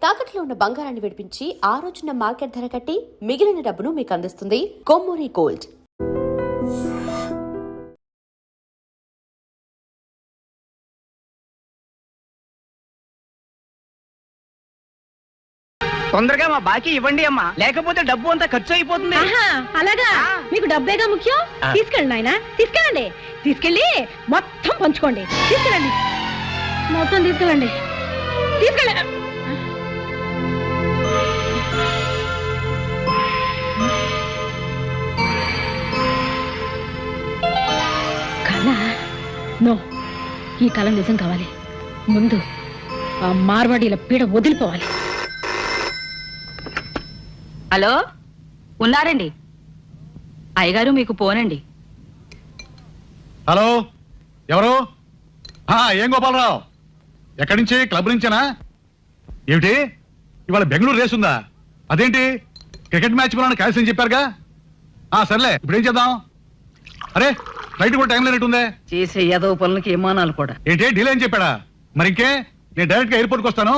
తాకట్లో ఉన్న బంగారాన్ని విడిపించి ఆ రోజున మార్కెట్ ధర కట్టి మిగిలిన డబ్బును మీకు అందిస్తుంది కొమ్మూరి గోల్డ్. తొందరగా మా బాకీ ఇవ్వండి అమ్మా, లేకపోతే డబ్బు అంతా ఖర్చు అయిపోతుంది. అలాగా మీకు డబ్బేగా ముఖ్యం. తీసుకెళ్ళండి నాయనా, తీసుకెళ్ళండి. తీసుకెళ్ళి మొత్తం పంచుకోండి. తీసుకెళ్ళండి, మొత్తం తీసుకెళ్ళండి. తీసుకెళ్ళండి. కళ నో, ఈ కళ నిజం కావాలి. ముందు ఆ మార్వాడీల పీడ వదిలిపోవాలి. హలో, ఉన్నారండి అయ్యగారు, మీకు పోనండి. హలో, ఎవరు? ఏం గోపాలరావు, ఎక్కడి నుంచి? క్లబ్ నుంచేనా? ఏమిటి ఇవాళ బెంగళూరు రేస్ ఉందా? అదేంటి క్రికెట్ మ్యాచ్ కూడా క్యాన్సిల్ అని చెప్పారుగా. సర్లే, ఇప్పుడు ఏం చేద్దాం? అరే, ఫ్లైట్ కూడా టైం లేనట్టుందే. చేసే ఏదో పనులకి విమానాలు కూడా. ఏంటి డీలే అని చెప్పాడా? మరి ఇంకే, నేను డైరెక్ట్ గా ఎయిర్పోర్ట్కి వస్తాను.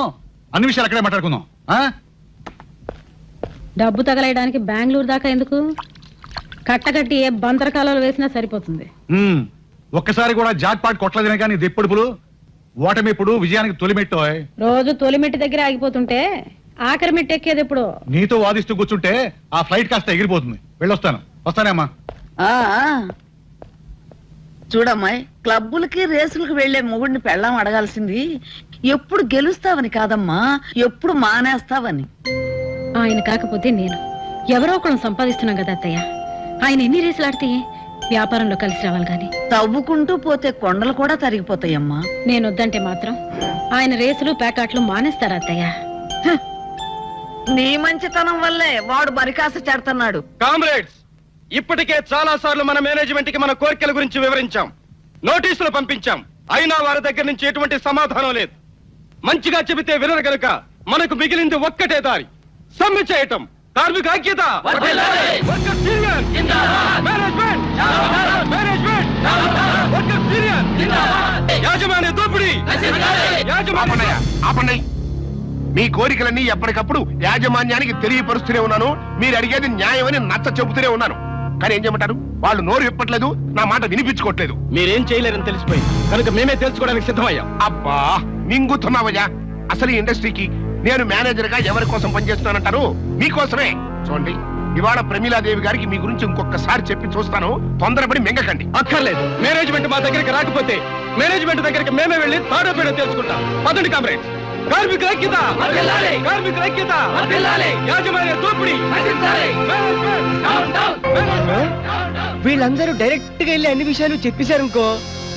అన్ని విషయాలు అక్కడే మాట్లాడుకుందాం. డబ్బు తగలేయడానికి బెంగళూరు దాకా ఎందుకు? కట్టకట్టి ఏ బందరకాలలో వేసినా సరిపోతుంది. ఒక్కసారి కూడా జాట్ పాట్ కొట్టలేదని కానీ దిప్పుడుపులు ఓటమి ఇప్పుడు విజయానికి తొలిమెట్టు. రోజు తొలిమెట్టి దగ్గర ఆగిపోతుంటే ఆఖరి మెట్టు ఎక్కేది ఎప్పుడు? నీతో వాదిస్తూ కూర్చుంటే ఆ ఫ్లైట్ కాస్త ఎగిరిపోతుంది. వెళ్ళొస్తాను. వస్తానే అమ్మా. చూడమ్మాయి, క్లబ్బులకి రేసులకు వెళ్లే మొగుడిని పెళ్ళాం అడగాల్సింది ఎప్పుడు గెలుస్తావని కాదమ్మా, ఎప్పుడు మానేస్తావని. ఆయన కాకపోతే నేను ఎవరో ఒకళ్ళని సంపాదిస్తున్నాం కదా అత్తయ్య. ఆయన ఎన్ని రేసులు ఆడితే వ్యాపారంలో కలిసి రావాలి గాని. తవ్వుకుంటూ పోతే కొండలు కూడా తరిగిపోతాయమ్మా. నేను వద్దంటే మాత్రం ఆయన రేసులు ప్యాకాట్లు మానేస్తారా అత్తయ్య? నీ మంచితనం వల్లే వాడు బరికాస చేడుతున్నాడు. కామ్రేడ్స్, ఇప్పటికే చాలా సార్లు మన మేనేజ్మెంట్ కి మన కోరికల గురించి వివరించాం, నోటీసులు పంపించాం. అయినా వారి దగ్గర నుంచి ఎటువంటి సమాధానం లేదు. మంచిగా చెబితే వినరు గనుక మనకు మిగిలింది ఒక్కటే దారి, సమ్మె చేయటం. కార్మిక ఐక్యత, యాజమాన్య దోపిడీ. ఆపండి. మీ కోరికలన్నీ ఎప్పటికప్పుడు యాజమాన్యానికి తెలియపరుస్తూనే ఉన్నాను. మీరు అడిగేది న్యాయమని నచ్చ చెబుతూనే ఉన్నాను. కానీ ఏం చెప్పమంటారు? వాళ్ళు నోరు ఇప్పట్లేదు, నా మాట వినిపించుకోవట్లేదు. మీరేం చేయలేరని తెలిసిపోయింది కనుక మేమే తెలుసుకోవడానికి సిద్ధమయ్యాం. అబ్బా, మింగుతున్నావయ్యా. అసలు ఈ ఇండస్ట్రీకి నేను మేనేజర్ గా ఎవరి కోసం పనిచేస్తున్నానంటారు? మీకోసమే. చూడండి, ఇవాళ ప్రమీలాదేవి గారికి మీ గురించి ఇంకొకసారి చెప్పి చూస్తాను. తొందరపడి మింగకండి. అక్కర్లేదు. మేనేజ్మెంట్ మా దగ్గరికి రాకపోతే మేనేజ్మెంట్ దగ్గరికి మేమే వెళ్ళి తాడో పేడో తెలుసుకుంటాం. పదండి కామ్రేడ్స్. కార్మిక ఐక్యత, కార్మిక ఐక్యత, యాజమాన్య దోపిడీ. వీళ్ళందరూ డైరెక్ట్ గా వెళ్ళి అన్ని విషయాలు చెప్పేశారు అనుకో,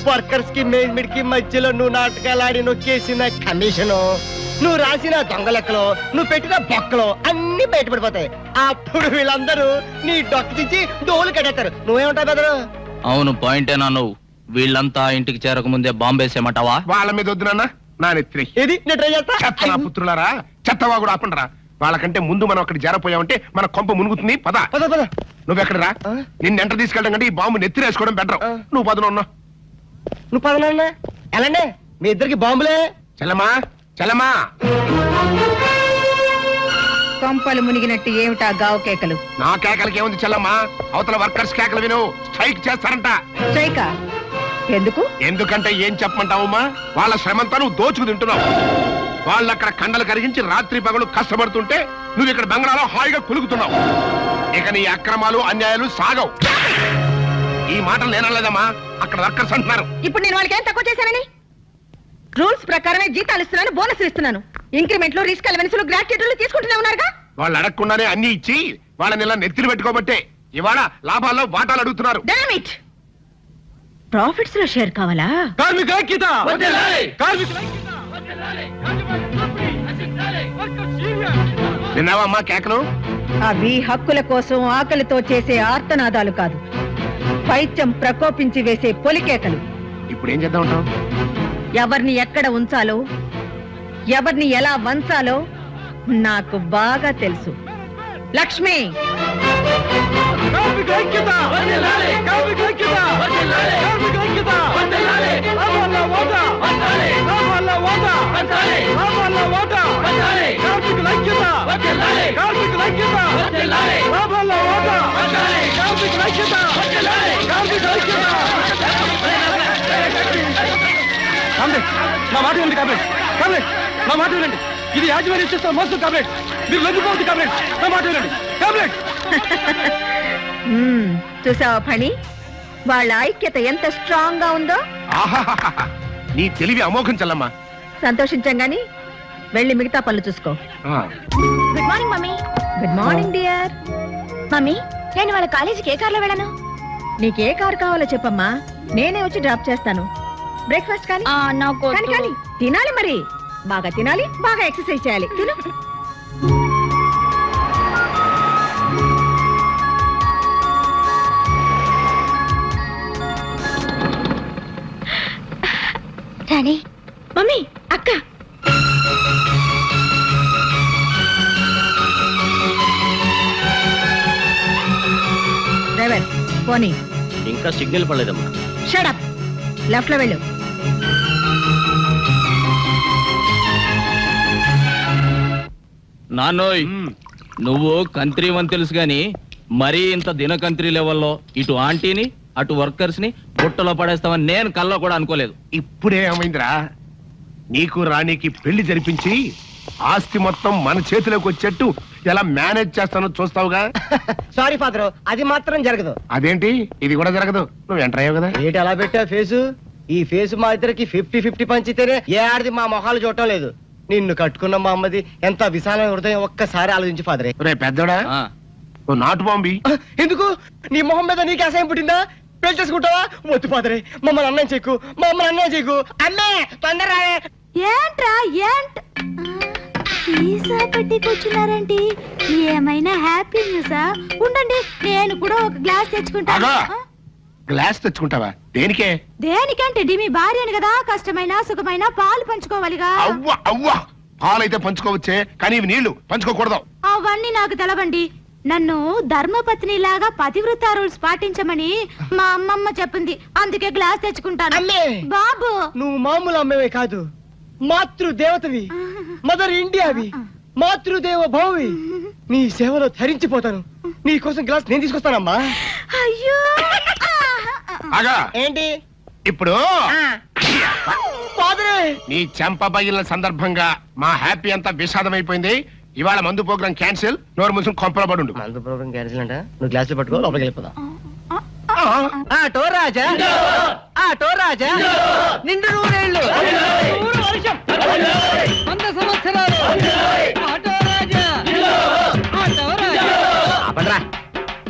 వర్కర్స్ కి మేనేజ్మెంట్ కి మధ్యలో నువ్వు నాటకాలు ఆడి నొక్కేసిన కమిషను, నువ్వు రాసిన దొంగ లెక్కలు, నువ్వు పెట్టిన బొక్కలు అన్ని బయటపడిపోతాయి. అప్పుడు వీళ్ళందరూ నీ డొక్కు తెచ్చి డోలు కట్టేస్తారు. నువ్వేమంటావు బెదరు? అవును, పాయింటేనా నువ్వు? వీళ్ళంతా ఇంటికి చేరక ముందే బాంబేసేమంటావా? వాళ్ళ మీద వద్దునన్నా, నా నెత్తి. ఏది నేను ట్రై చేస్తా. చెత్తనా పుత్రులారా, చెత్తవా కూడా ఆపండిరా. వాళ్ళకంటే ముందు మనం అక్కడ చేరపోయామంటే మన కొంప మునుగుతుంది. పద పద పద. నువ్వెక్కడ రా? నిన్ను ఎంటర్ తీసుకెళ్ళడం కంటే ఈ బాంబు నెత్తిరేసుకోవడం బెటర్. నువ్వు పదను ఉన్నా. నువ్వు పదనా ఎలాండి? మీ ఇద్దరికి బాంబులే. చలమా చలమా. కొంపలు మునిగినట్టు ఏమిటా గావు కేకలు? నా కేకలకి ఏముంది చెల్లమ్మా? అవతల వర్కర్స్ కేకలు విను. స్ట్రైక్ చేస్తారంట. స్ట్రైకా? ఎందుకు? ఎందుకంటే ఏం చెప్పమంటావమ్మా? వాళ్ళ శ్రమంతా నువ్వు దోచుకు తింటున్నావు. వాళ్ళు అక్కడ కండలు కరిగించి రాత్రి పగలు కష్టపడుతుంటే నువ్వు ఇక్కడ బంగాళాలో హాయిగా కులుగుతున్నావు. ఇక నీ అక్రమాలు అన్యాయాలు సాగవు. ఈ మాటలు నేనలేదమ్మా, అక్కడ వర్కర్స్ అంటున్నారు. ఇప్పుడు నేను వాళ్ళకి ఏం తక్కువ చేశానని? రూల్స్ ప్రకారమే జీతాలు ఇస్తున్నాను, బోనస్ ఇస్తున్నాను. ఇంక్రిమెంట్లు, రిస్క్ అలవెన్సులు, గ్రాట్యుటీలు తీసుకుంటూనే ఉన్నారుగా. వాళ్ళు అడగకుండానే అన్ని ఇచ్చి వాళ్ళని ఇలా నెత్తిని పెట్టుకోబట్టే ఇవాళ లాభాల్లో వాటాలు అడుగుతున్నారు. ప్రాఫిట్స్ లో షేర్ కావాలా? కార్మిక ఐక్యత, విన్నావమ్మా కేకలు? అవి హక్కుల కోసం ఆకలితో చేసే ఆర్తనాదాలు కాదు, పైత్యం ప్రకోపించి వేసే పొలికేకలు. ఇప్పుడు ఏం చేద్దాం ఉంటావు? ఎవరిని ఎక్కడ ఉంచాలో, ఎవరిని ఎలా వంచాలో నాకు బాగా తెలుసు. లక్ష్మి, కార్మిక ఐక్యత, కార్మిక ఐక్యత, కార్మిక ఐక్యత. ఓటా, ఓటా, ఓటా. మాట వినండి కామ్రేడ్. కామ్రేడ్, నా మాట వినండి. ఇది యాజమాన్యం చేస్తున్న మోసం కామ్రేడ్. మీరు లొంగిపోవద్దు కామ్రేడ్. నా మాట వినండి కామ్రేడ్. చూసావా ఫణి, వాళ్ళ ఐక్యత ఎంత స్ట్రాంగ్ గా ఉందో. ఆహాహాహా. నీ తెలివి అమోఘం చెల్లమ్మా. సంతోషించాం గాని వెళ్ళి మిగతా పనులు చూసుకో. Good morning mummy. Good morning dear. Mummy, నేను వాళ్ళ కాలేజీకి ఏ కార్లో వెళ్ళను? నీకే కారు కావాలో చెప్పమ్మా, నేనే వచ్చి డ్రాప్ చేస్తాను. బ్రేక్ఫాస్ట్ కానీ నాకు కానీ కానీ తినాలి, మరి బాగా తినాలి, బాగా ఎక్సర్సైజ్ చేయాలి. తిను. రాణి, మమ్మీ, అక్క. డ్రైవర్ పోనీ. ఇంకా సిగ్నల్ పడలేదమ్మా. Shut up. లెఫ్ట్ లో వెళ్ళు. నాన్నోయ్, నువ్వు కంత్రి అని తెలుసు గాని మరీ ఇంత దినకంత్రి లెవెల్లో ఇటు ఆంటీని అటు వర్కర్స్ ని బుట్టలో పడేస్తావని నేను కల్లో కూడా అనుకోలేదు. ఇప్పుడే ఏమైందిరా, నీకు రాణికి పెళ్లి జరిపించి ఆస్తి మొత్తం మన చేతిలోకి వచ్చేట్టు ఎలా మేనేజ్ చేస్తానో చూస్తావుగా. సారీ ఫాదర్, అది మాత్రం జరగదు. అదేంటి, ఇది కూడా జరగదు. నువ్వు ఎంటర్ అయ్యావు కదా. ఏంటి అలా పెట్టా ఫేసు? ఈ ఫేసు మా ఇద్దరికి 50-50 పంచితేనే ఏ ఆడిది మా మొహాలు చూడటం లేదు. నిన్ను కట్టుకున్న మా అమ్మది ఎంత విశాలమైన హృదయం, ఒక్కసారి ఆలోచించి ఫాదరే. రే పెద్దోడా, ఆ, నువ్వు నాటు బాంబి. ఎందుకు? నీ మొహం మీద నీకు అసహ్యం పుట్టిందా? పెళ్లి చేసుకుంటావా? వద్దు ఫాదరే, మమ్మల్ని అన్నం చేయకు, మా అమ్మని అన్నం చేయకు. అమ్మే తొందర. ఏంట్రా ఏంట్ సీసా పెట్టి కూర్చున్నారండి? ఏమైనా హ్యాపీ న్యూసా? ఉండండి, నేను కూడా ఒక గ్లాస్ తెచ్చుకుంటాను. ఆగా. గ్లాస్ తెచ్చుకుంటావా? దేనికే? దేనికంటే మీ భార్యను కదా, కష్టమైన సుఖమైన పాలు పంచుకోవాలిగా. అవ్వ అవ్వ, పాలైతే పంచుకోవచ్చే, కానీ ఇవి నీళ్లు పంచుకోకూడదు. అవన్నీ నాకు తెలవండి. నన్ను ధర్మపత్ని లాగా పతివ్రత రూల్స్ పాటించమని మా అమ్మమ్మ చెప్పింది, అందుకే గ్లాస్ తెచ్చుకుంటాను. అమ్మే! బాబు, నువ్వు మామూలు అమ్మవే కాదు, మాతృదేవతవి, మదర్ ఇండియావి, మాతృదేవ భౌవి. నీ సేవలో ధరించిపోతాను. నీ కోసం గ్లాస్ నేను తీసుకొస్తానమ్మా. అయ్యో. ఆగా. ఏంటి ఇప్పుడు ఫాదరే? నీ చెంప పగిలిన సందర్భంగా మా హ్యాపీ అంతా విషాదమైపోయింది. ఇవాళ మందు ప్రోగ్రాం క్యాన్సిల్. నోరు ముసుకుని కొంపల పడుండు. మందు ప్రోగ్రాం క్యాన్సిల్ అంట. నువ్వు గ్లాసులు పట్టుకో, లోపలికి వెళ్ళిపోదాం. ఆటో రాజా, ఆటో రాజా, నిండు నూరేళ్ళు.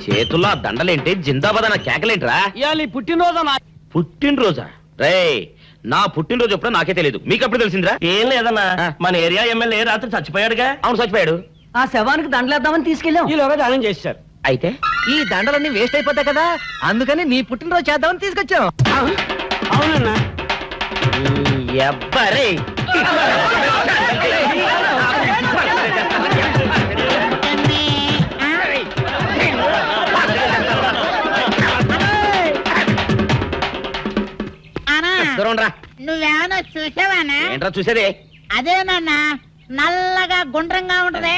చేతుల్లో ఆ దండలేంటి, జిందాబాద్ అన్న కేకలేంట్రా? పుట్టినరోజా? రే, నా పుట్టినరోజు ఎప్పుడో నాకే తెలియదు, మీకు ఎప్పుడు తెలిసిందిరా? ఏం లేదన్నా, మన ఏరియా ఎమ్మెల్యే రాత్రి చచ్చిపోయాడుగా. అవును, చచ్చిపోయాడు. ఆ శవానికి దండలేద్దామని తీసుకెళ్ళాం. ఈలోగా దానం చేశారు. అయితే ఈ దండలన్నీ వేస్ట్ అయిపోతాయి కదా, అందుకని నీ పుట్టినరోజు చేద్దామని తీసుకొచ్చాం. అవునన్నా. ఎవ్వరే నువ్వేమన్నా చూసావానా? ఏంట్రా చూసేది? అదేనన్నా, నల్లగా గుండ్రంగా ఉంటదే,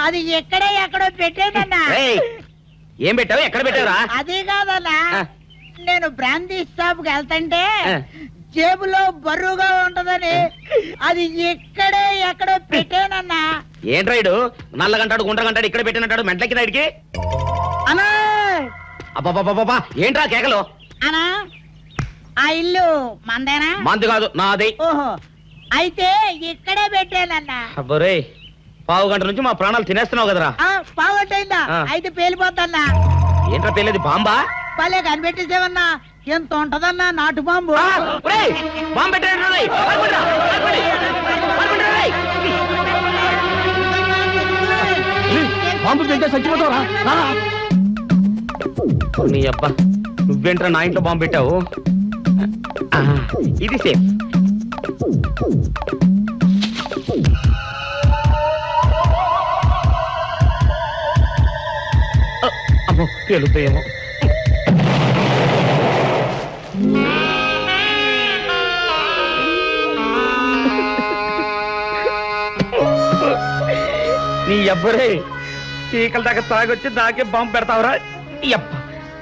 అది ఎక్కడో పెట్టేదన్నా. ఏయ్, ఏం పెట్టావు? ఎక్కడ పెట్టావురా? అది కాదన్నా, ఆ. నేను బ్రాందీ షాప్ కి వెళ్తుంటే ఆ. జేబులో బరువుగా ఉంటదని అది ఎక్కడో పెట్టానన్నా. ఏంట్రా ఇడు నల్లగంటాడు గుండ్రగంటాడు ఇక్కడ పెట్టినట్టాడు మెంట్లకి నాయుడికి? అన్నా అబ్బాబాబాబా, ఏంట్రా కేకలు? అన్నా, ఆ ఇల్లు మందేనా? మంది కాదు, నాది. ఓహో, అయితే ఇక్కడే పెట్టానన్నా. అబ్బరే, పావు గంట నుంచి మా ప్రాణాలు తినేస్తున్నావు కదరా. పావట్టయిందా? ఆ. అయితే పేలిపోద్దన్నా. ఏంట్రా పేర్లేదు? బాంబా? భలే కనిపెట్టేసేవన్నా, ఎంత ఉంటదన్నా నాటు బాంబు. బాంబు పెట్టాడు. బాంబు తింటే చచ్చిపోతావరా? నీ అబ్బా, నువ్వేంట్రా నా ఇంట్లో బాంబు పెట్టావు? ఆ, ఇది సేఫ్. అమ్మో, పేలుతాయేమో. నీ అబ్బరే, చీకల దాకా తాగొచ్చి దాకే బాంబు పెడతావురా? అబ్బ,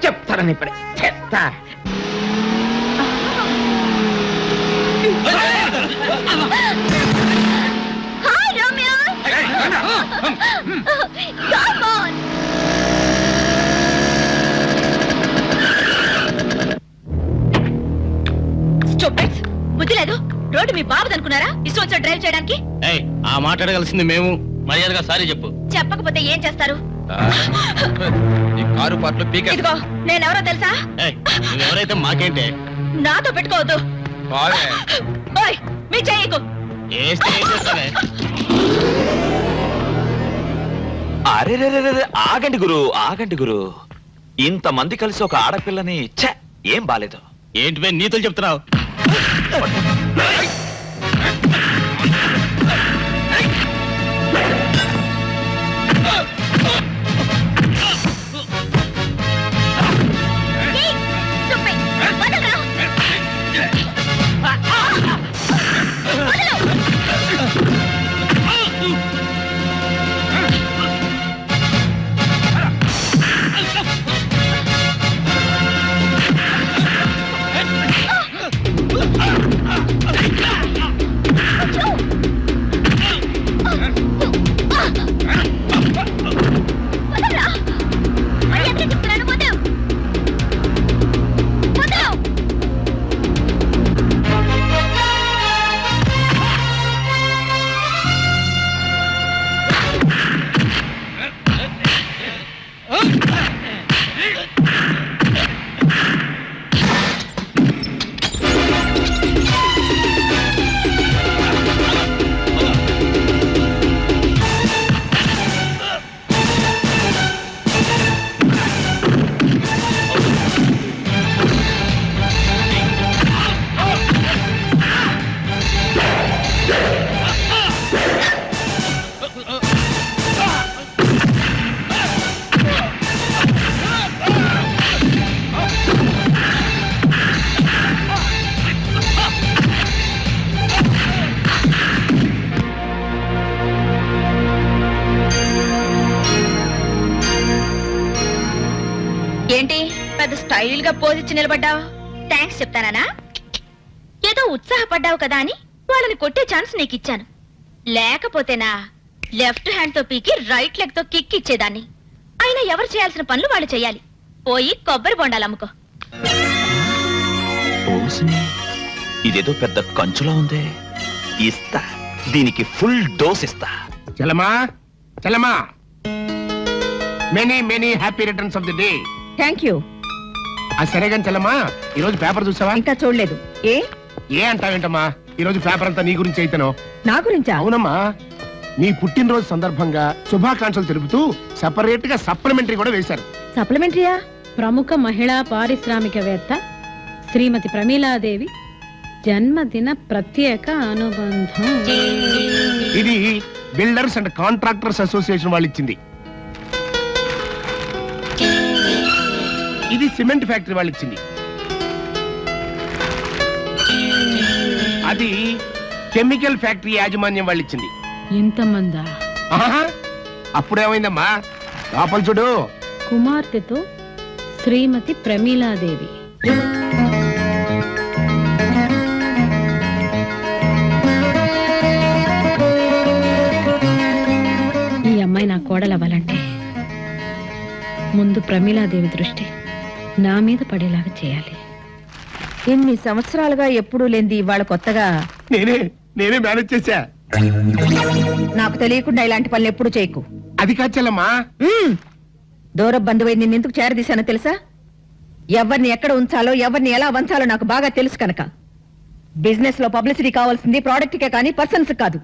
చెప్తారని ఇప్పుడే చెప్తా. Come on. Stupids. బుద్ధి లేదు. రోడ్డు మీ బాబుది అనుకున్నారా? ఇష్టం వచ్చిన డ్రైవ్ చేయడానికి? ఆ మాట్లాడగలసింది మేము. మర్యాదగా సారీ చెప్పు. చెప్పకపోతే ఏం చేస్తారు? ఈ కారు పాటలు పీక. ఇదిగో నేనెవరో తెలుసా? ఎవరైతే మాకేంటే? నాతో పెట్టుకోవద్దు. ఓయ్ మీ చెయ్యకు. అరే ఆగండి గురు ఇంతమంది కలిసి ఒక ఆడపిల్లని ఏం బాలేదు. ఏంటివే నీతులు చెప్తున్నావు? ఏంటి పెద్ద స్టైల్ గా పోజిచ్చి నిలబడ్డావు? థ్యాంక్స్ చెప్తానా? ఏదో ఉత్సాహపడ్డావు కదా అని వాళ్ళని కొట్టే ఛాన్స్ నీకు ఇచ్చాను. లేకపోతేనా లెఫ్ట్ హ్యాండ్ తో పీకి రైట్ లెగ్ తో కిక్ ఇచ్చేదాన్ని. అయినా ఎవరు చేయాల్సిన పనులు వాళ్ళు చేయాలి. పోయి కొబ్బరి బొండాలు అమ్ముకో. ఇదేదో పెద్ద కంచులా ఉంది. ఇస్తా, దీనికి ఫుల్ డోస్ ఇస్తా. చలమా many happy returns of the day. Thank you. సరే కానీ చలమా, ఈ రోజు పేపర్ చూసావా? ఇంకా చూడలేదు. ఏ అంటావేంటమ్మా? ఈ రోజు పేపర్ అంతా నీ గురించి అయితేనో. నా గురించా? అవునమ్మా, నీ పుట్టినరోజు సందర్భంగా శుభాకాంక్షలు తెలుపుతూ సెపరేట్ గా సప్లిమెంటరీ కూడా వేశారు. సప్లిమెంటరీయా? ప్రముఖ మహిళా పారిశ్రామికవేత్త శ్రీమతి ప్రమీలాదేవి జన్మదిన ప్రత్యేక అనుబంధం. ఇది బిల్డర్స్ అండ్ కాంట్రాక్టర్స్ అసోసియేషన్ వాళ్ళు ఇచ్చింది. ఇది సిమెంట్ ఫ్యాక్టరీ వాళ్ళు ఇచ్చింది. అది కెమికల్ ఫ్యాక్టరీ యాజమాన్యం వాళ్ళు ఇచ్చింది. ఇంతమందా? అప్పుడేమైందమ్మా, లోపల చూడు. కుమార్తెతో శ్రీమతి ప్రమీలాదేవి. ఈ అమ్మాయి నా కోడలవ్వాలంటే ముందు ప్రమీలాదేవి దృష్టి నా మీద పడేలాగా చేయాలి. ఎన్ని సంవత్సరాలుగా ఎప్పుడూ లేంది ఇవాళ కొత్తగా నేనే మేనేజ్ చేశా. నాకు తెలియకుండా ఇలాంటి పనులు ఎప్పుడు చేయకు. అది కాచలమ్మా. దూర బంధువై నిన్నెందుకు చేరదీశానో తెలుసా? ఎవరిని ఎక్కడ ఉంచాలో, ఎవరిని ఎలా వంచాలో నాకు బాగా తెలుసు కనుక. బిజినెస్ లో పబ్లిసిటీ కావాల్సింది ప్రోడక్ట్ కే కానీ పర్సన్స్ కాదు.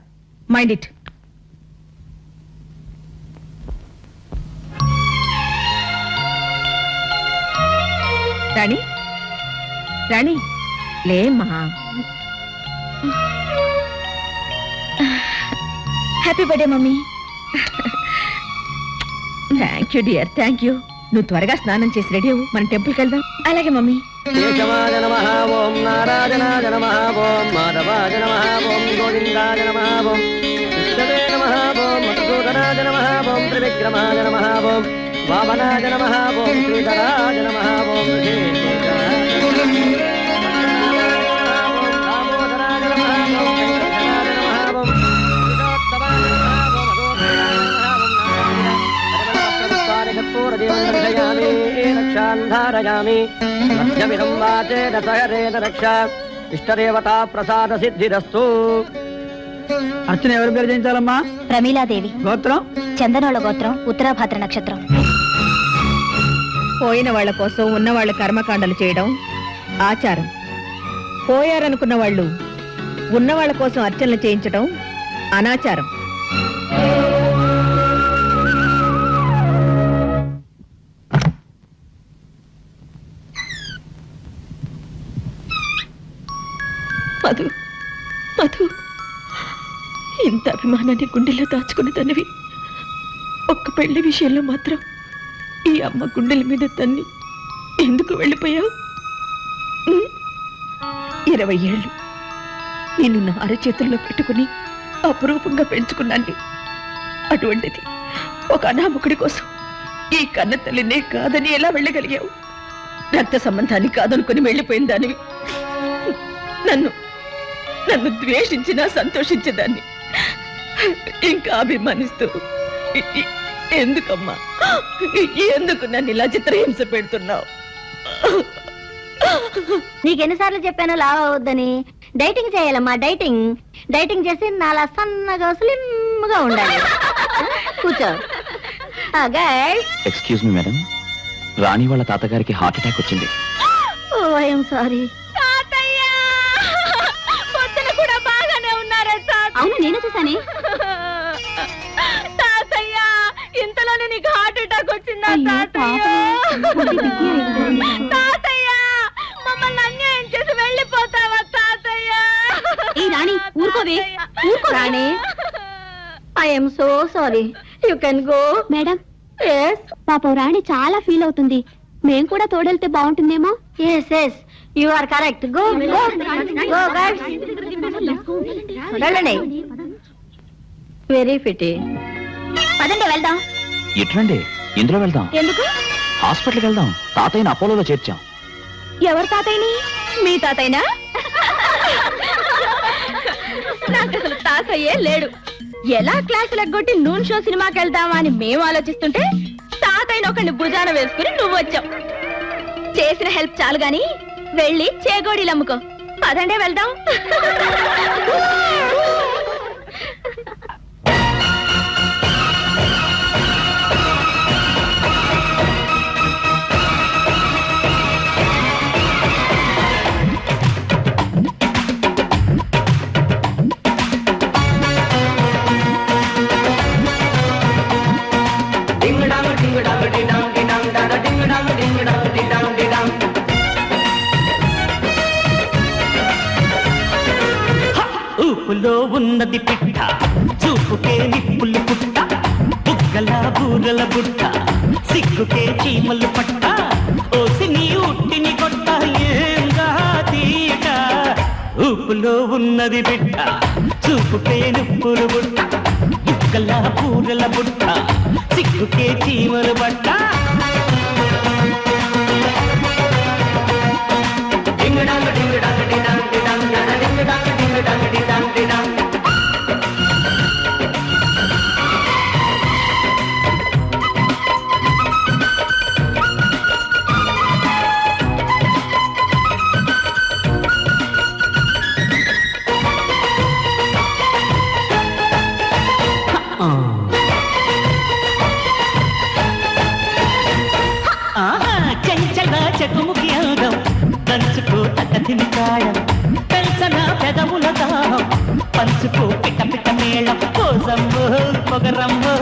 Mind it. రాణి, రాణి లేమ్మా. Happy birthday mummy. Thank you dear, thank you. నువ్వు త్వరగా స్నానం చేసి రెడీ అవ్వు, మనం టెంపుల్కి వెళ్దాం. అలాగే మమ్మీ. కేశవాయ నమః ఓం నారాయణాయ నమః ఓం మాధవాయ నమః ఓం గోవిందాయ నమః ఓం విష్ణవే నమః ఓం మధుసూదనాయ నమః ఓం త్రివిక్రమాయ నమః ఓం వామనాయ నమః ఓం శ్రీధరాయ నమః ఓం ఋషికేశాయ దామోదరాయ నమః ఓం వెంకటేశాయ నమః ఓం పురుషోత్తమాయ నమః ఓం అధోదయాయ ధారయామి మధ్యమిదం వాచే దశహరేణ రక్ష ఇష్టదేవతా ప్రసాద సిద్ధిరస్తు. అర్చన ఎవరి పేరు చేయించాలమ్మా? ప్రమీలాదేవి, గోత్రం చందనోళ గోత్రం, ఉత్తరాభద్ర నక్షత్రం. పోయిన వాళ్ళ కోసం ఉన్న వాళ్ళ కర్మకాండలు చేయడం ఆచారం. పోయారనుకున్న వాళ్ళు ఉన్న వాళ్ళ కోసం అర్చనలు చేయించడం అనాచారం. మధు, మధు, ఇంత అభిమానాన్ని గుండెల్లో దాచుకుని తనవి ఒక్క పెళ్లి విషయంలో మాత్రం ఈ అమ్మ గుండెల మీద తన్ని ఎందుకు వెళ్ళిపోయావు? 20 ఏళ్ళు నేను నా అరచేతుల్లో పెట్టుకుని అపురూపంగా పెంచుకున్నాను. అటువంటిది ఒక అనామకుడి కోసం ఈ కన్న తల్లినే కాదని ఎలా వెళ్ళగలిగావు? రక్త సంబంధాన్ని కాదనుకుని వెళ్ళిపోయిన దానివి నన్ను నన్ను ద్వేషించినా సంతోషించేదాన్ని ఇంకా అభిమానిస్తూ ఎందుకమ్మా, ఎందుకు నన్ను ఇలా చిత్రహింస పెడుతున్నావు? నీకెన్నిసార్లు చెప్పాను లావ్ అవద్దని. డైటింగ్ చేయాలమ్మా, డైటింగ్. డైటింగ్ చేసి నాలా సన్నగా స్లిమ్ గా ఉండాలి. కూర్చో. ఎక్స్క్యూజ్ మీ మేడం, రాణి వాళ్ళ తాతగారికి హార్ట్ అటాక్ వచ్చింది. ఓ ఐఎమ్ సారీ. కూడా బాగానే ఉన్నారా? అవును, నేను చూసానే. తాతయ్య, ఇంతలోనే నీకు హార్ట్ అటాక్ వచ్చిందా? తాతయ్య, తాతయ్య, మమ్మల్ని అన్యాయం చేసి వెళ్ళిపోతావా తాతయ్య? ఈ రాణి ఊరుకోవే, ఊరుకో Rani. I'm so sorry. You can go. Madam, పాపం రాణి చాలా ఫీల్ అవుతుంది. మేం కూడా తోడెళ్తే బాగుంటుందేమో. Yes yes, you are correct. Go go go guys, వెళ్ళండి. వెరీ ఫిటీ. పదండి వెళ్దాం. ఎట్లండి? ఇందులో వెళ్దాం. ఎందుకు? హాస్పిటల్కి వెళ్దాం. తాతయ్యని అపోలోలో చేర్చాం. ఎవరు తాతయ్యని? మీ తాతయ్యనా? నాకు అసలు తాతయ్యే లేడు. ఎలా క్లాసులు ఎగ్గొట్టి నూన్ షో సినిమాకి వెళ్దామా అని మేము ఆలోచిస్తుంటే తాతయ్యని ఒకరిని భుజాన వేసుకుని నువ్వు వచ్చావు. చేసిన హెల్ప్ చాలు గాని వెళ్ళి చేగోడీలు అమ్ముకో. పదండే వెళ్దాం. ఊపులో ఉన్నది పిట్ట, చూపుకే నిప్పులు పుట్ట, బుగ్గల బూరల బుట్ట, సిగ్గుకే చీమలు పట్ట, ఓసి నీ ఉట్టిని కొట్ట ఏంగా తీట. ఊపులో ఉన్నది పిట్ట, చూపుకే నిప్పులు బుట్ట, బుగ్గల బూరల బుట్ట, సిగ్గుకే చీమలు పట్ట. చెంచల చెకుముకి అందం, దంచుకో తక్కతిని కాడం, పెంచన పెదవుల దాహం, పంచుకో పిట్ట పిట్ట మేళం, కోసంబు పొగరంబు,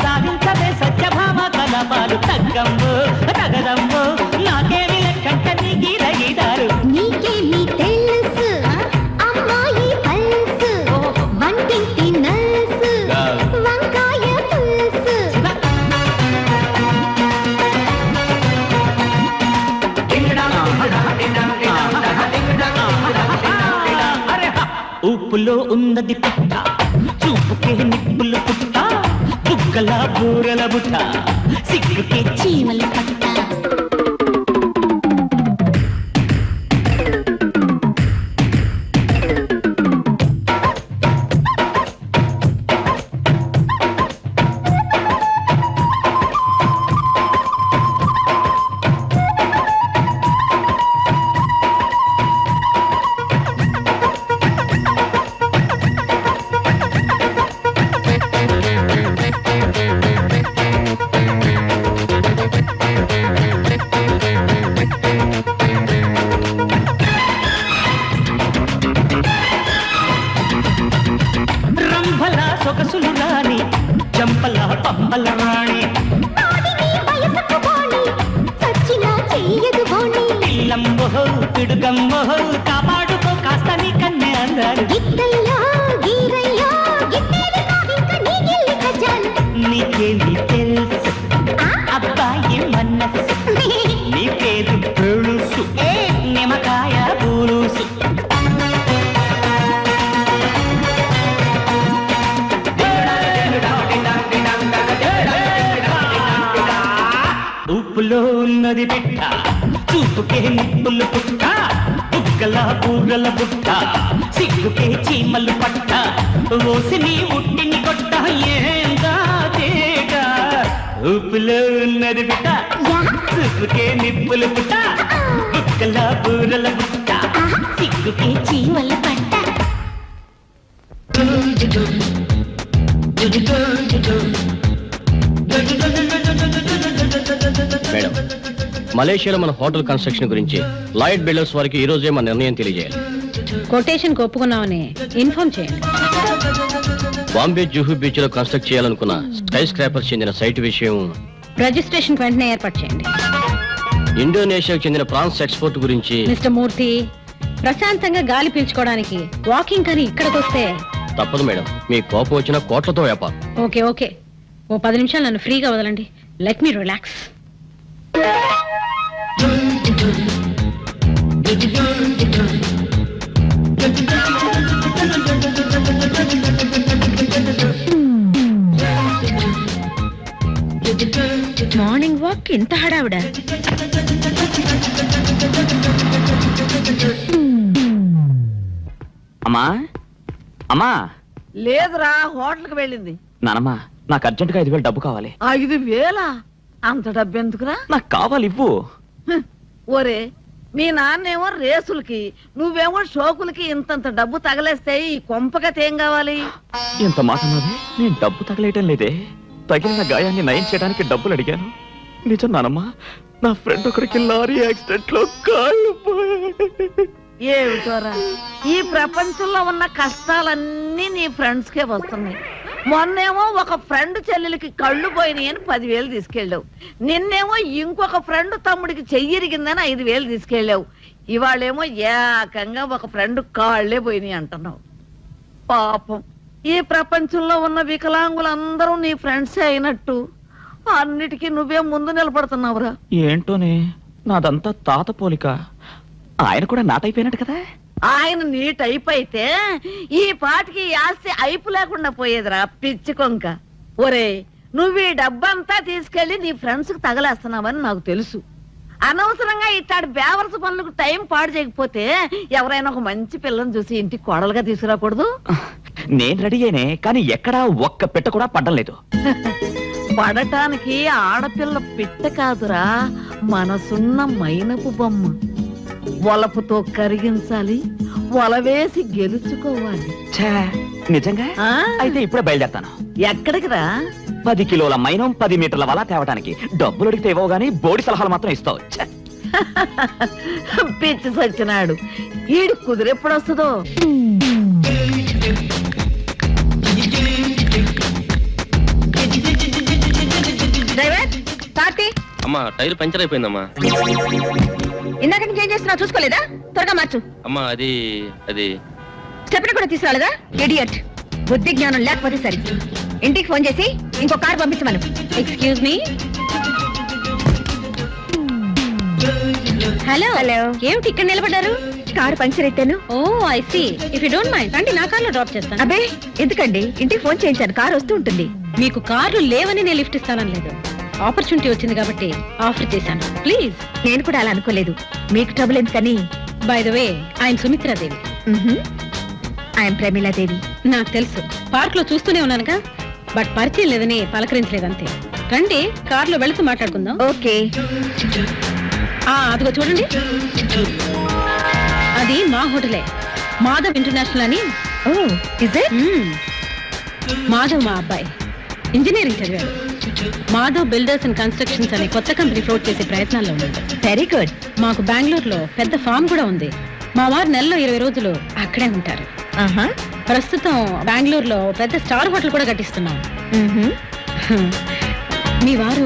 సాధించదే సత్యభామ కలపాలు, తగ్గంబు తగదంబు, నాకేమి లెక్కంట నీ గీరగీదారు. నీకేమి తెలుసు అమ్మాయి పల్సు, వంటింటి నల్సు, వంకాయ పులుసు. ఊపులో ఉన్నది పుట్ట, చూపుకే నిప్పులు పుట్ట, బుగ్గల బూరల బుట్ట, సిగ్గుకే చీమల పట్ట. అంబల రాణి పిల్లమ్మో పిడుగమ్మో కాపాడుకో కాస్త నీ కన్నే అందాలు నీకేమి తెలుసు అబ్బాయి మనస్సు నీ పేరు పులుసు నిమ్మకాయ పులుసు ఉప్పులో ఉన్నది బిడ్డ చూపుకే నిప్పులు పుట్ట బుగ్గల బూరల బుట్ట సిగ్గుకే చీమలు పట్ట ఓసిని ఉట్టిని కొట్ట ఏందా తేట ఉప్పులో ఉన్నది బిడ్డ చూపుకే నిప్పులు పుట్ట బుగ్గల బూరల బుట్ట సిగ్గుకే చీమలు పట్ట మేడం, మలేషియాలో మన హోటల్ కన్స్ట్రక్షన్ గురించి లాయిడ్ బిల్డర్స్ వారికి ఈ రోజే మన నిర్ణయం తెలియజేయాలి. కొటేషన్ ఒప్పుకున్నామని ఇన్ఫార్మ్ చేయండి. బాంబే జూహు బీచ్ లో కన్స్ట్రక్ట్ చేయాలనుకున్న స్కై స్క్రాపర్స్ చెందిన సైట్ విషయం రిజిస్ట్రేషన్ వెంటనే ఏర్పాటు చేయండి. ఇండోనేషియాకు చెందిన ప్రాన్స్ ఎక్స్పోర్ట్ గురించి మిస్టర్ మూర్తి, ప్రశాంతంగా గాలి పీల్చుకోవడానికి వాకింగ్ కానీ ఇక్కడికి వస్తే తప్పదు మేడం. మీ కోపం వచ్చిన కోట్లతో వ్యాపారం. ఓకే ఓకే, ఓ 10 నిమిషాలు నన్ను ఫ్రీగా వదలండి. Let me relax. Morning walk ఇంత హడావిడ? అమ్మా అమ్మా లేదురా, హోటల్కి వెళ్ళింది. నానమ్మా, నాకు అర్జెంటుగా 5,000 డబ్బు కావాలి. 5,000? అంత డబ్బు ఎందుకురా? నాకు కావాలి, ఇవ్వు. ఒరే, మీ నాన్నేమో రేసులకి, నువ్వేమో షోకులకి ఇంతంత డబ్బు తగలేస్తే ఈ కొంపకత ఏం కావాలి? ఎంత మాట అన్నది? నేను డబ్బు తగలేయటం లేదే, తగిలిన గాయాన్ని నయం చేయడానికి డబ్బులు అడిగాను. నిజం నానమ్మా, నా ఫ్రెండ్ ఒకరికి లారీ యాక్సిడెంట్ లో కాళ్ళు ఏమిటోరా, ఈ ప్రపంచంలో ఉన్న కష్టాలన్నీ నీ ఫ్రెండ్స్ కే వస్తున్నాయి. మొన్నేమో ఒక ఫ్రెండ్ చెల్లెలకి కళ్ళు పోయినాయి అని 10,000 తీసుకెళ్ళావు. నిన్నేమో ఇంకొక ఫ్రెండ్ తమ్ముడికి చెయ్యిరిగిందని 5,000 తీసుకెళ్ళావు. ఇవాళేమో ఏకంగా ఒక ఫ్రెండ్ కాళ్లే పోయినాయి అంటున్నావు. పాపం, ఈ ప్రపంచంలో ఉన్న వికలాంగులందరూ నీ ఫ్రెండ్సే అయినట్టు అన్నిటికీ నువ్వే ముందు నిలబడుతున్నావురా. ఏంటోనే, నాదంతా తాత పోలిక. ఆయన కూడా నాటైపోయినట్టు కదా. ఆయన నీ టైప్ అయితే ఈ పాటికి ఈ ఆస్తి అయిపు లేకుండా పోయేదిరా పిచ్చి కొంక. ఒరే, నువ్వు ఈ డబ్బంతా తీసుకెళ్లి నీ ఫ్రెండ్స్ కి తగలేస్తున్నావని నాకు తెలుసు. అనవసరంగా ఇట్లాంటి బేవర్స్ పనులకు టైం పాడు చేయకపోతే ఎవరైనా ఒక మంచి పిల్లని చూసి ఇంటికి కోడలుగా తీసుకురాకూడదు? నేను రెడీ అయినే, కానీ ఎక్కడా ఒక్క పెట్ట కూడా పడ్డం లేదు. పడటానికి ఆడపిల్ల పిట్ట కాదురా, మనసున్న మైనపు బొమ్మ. వలపుతో కరిగించాలి, వలవేసి గెలుచుకోవాలి. ఛే, నిజంగా? ఆ? అయితే ఇప్పుడే బయలుదేరతాను. ఎక్కడికి రా? 10 కిలోల మైనం 10 మీటర్ల వల తేవడానికి. డబ్బులు అడిగితే ఇవ్వవు గానీ బోడి సలహాలు మాత్రం ఇస్తావు. ఛే. పిచ్చి సచ్చినాడు, ఈడు కుదిరెప్పుడు వస్తుందో. డ్రైవర్, కార్తీ, అమ్మా, టైర్ పంచర్ అయిపోయిందమ్మా. ఇందాక నుంచి ఏం చేస్తున్నావు చూసుకోలేదా? త్వరగా మార్చు. అమ్మా, అది అది స్టెప్ని కూడా తీసుకురాలేదా? ఇడియట్, బుద్ధి జ్ఞానం లేకపోతే సరి. ఇంటికి ఫోన్ చేసి ఇంకో కార్ పంపించమను. Excuse me. Hello hello. ఏమిటి ఇక్కడ నిలబడ్డారు? కారు పంక్చర్ అయితేను. Oh I see. If you don't mind రండి, నా కార్లో డ్రాప్ చేస్తాను. అబ్బే, ఎందుకండి? ఇంటికి ఫోన్ చేయించాను, కారు వస్తూ ఉంటుంది. మీకు కార్లు లేవని నేను లిఫ్ట్ ఇస్తానని లేదు, ఆపర్చునిటీ వచ్చింది కాబట్టి ఆఫర్ చేశాను. ప్లీజ్. నేను కూడా అలా అనుకోలేదు. మీకు ట్రబుల్ ఎందుకని. By the way, I'm Sumitra Devi. I'm Pramila Devi. నాకు తెలుసు, పార్క్ లో చూస్తూనే ఉన్నానుగా, బట్ పరిచయం లేదని పలకరించలేదంతే. రండి, కార్లో వెళుతూ మాట్లాడుకుందాం. ఓకే. అదిగో చూడండి, అది మా హోటలే, మాధవ్ ఇంటర్నేషనల్ అని. ఓ, ఇస్ ఇట్? మాధవ్ మా అబ్బాయి ఇంజనీరింగ్ చదివాడు. మాధవ్ బిల్డర్స్ అండ్ కన్స్ట్రక్షన్స్ అనే కొత్త కంపెనీ ఫ్లోట్ చేసే ప్రయత్నాల్లో ఉన్నాడు. Very good. మాకు బెంగళూరులో పెద్ద ఫామ్ కూడా ఉంది. మా వారు నెలలో 20 రోజులు అక్కడే ఉంటారు. ప్రస్తుతం బెంగళూరులో పెద్ద స్టార్ హోటల్ కూడా కట్టిస్తున్నాం. మీ వారు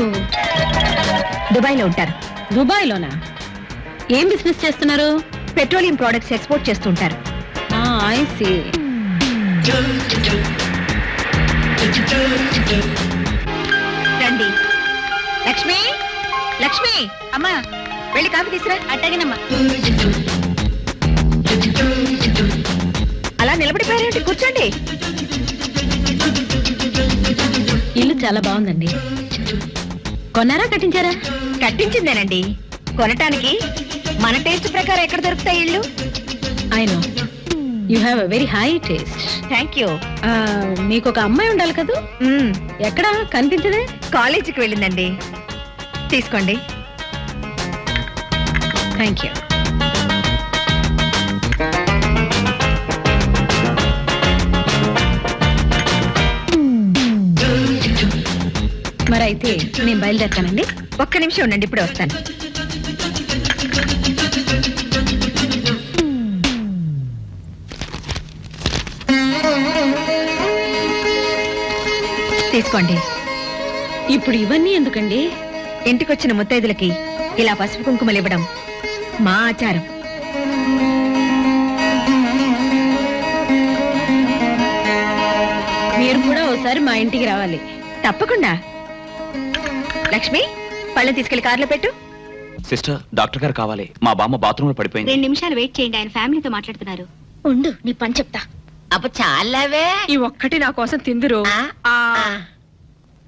దుబాయ్లో ఉంటారు. దుబాయ్లోనా? ఏం బిజినెస్ చేస్తున్నారు? పెట్రోలియం ప్రొడక్ట్స్ ఎక్స్పోర్ట్ చేస్తుంటారు. I see. రండి. లక్ష్మి, లక్ష్మి, అమ్మా వెళ్ళి కాఫీ తీసురా. అట్టగనమ్మా. అలా నిలబడిపోయారేంటి? కూర్చోండి. ఇల్లు చాలా బాగుందండి. కొన్నారా, కట్టించారా? కట్టించిందేనండి. కొనటానికి మన టేస్ట్ ప్రకారం ఎక్కడ దొరుకుతాయి ఇళ్ళు? I know you have a very high taste. Thank you. మీకు ఒక అమ్మాయి ఉండాలి కదా? ఎక్కడ కనిపించదే? కాలేజీకి వెళ్ళిందండి. తీసుకోండి. Thank you. మరైతే నేను బయలుదేరుతానండి. ఒక్క నిమిషం ఉండండి, ఇప్పుడే వస్తాను. తీసుకోండి. ఇప్పుడు ఇవన్నీ ఎందుకండి? ఇంటికొచ్చిన ముత్తైదులకి ఇలా పసుపు కుంకుమలు ఇవ్వడం మా ఆచారం. మీరు కూడా ఒకసారి మా ఇంటికి రావాలి. తప్పకుండా. లక్ష్మి, పళ్ళు తీసుకెళ్లి కార్లో పెట్టు. సిస్టర్, డాక్టర్ గారు కావాలి. మా బామ్మ బాత్రూమ్ లో పడిపోయింది. 2 నిమిషాలు వెయిట్ చేయండి, ఆయన ఫ్యామిలీతో మాట్లాడుతున్నారు. ఉండు, నీ పని చెప్తా. అప్ప చాలావే. ఈ ఒక్కటి నా కోసం తిందురు.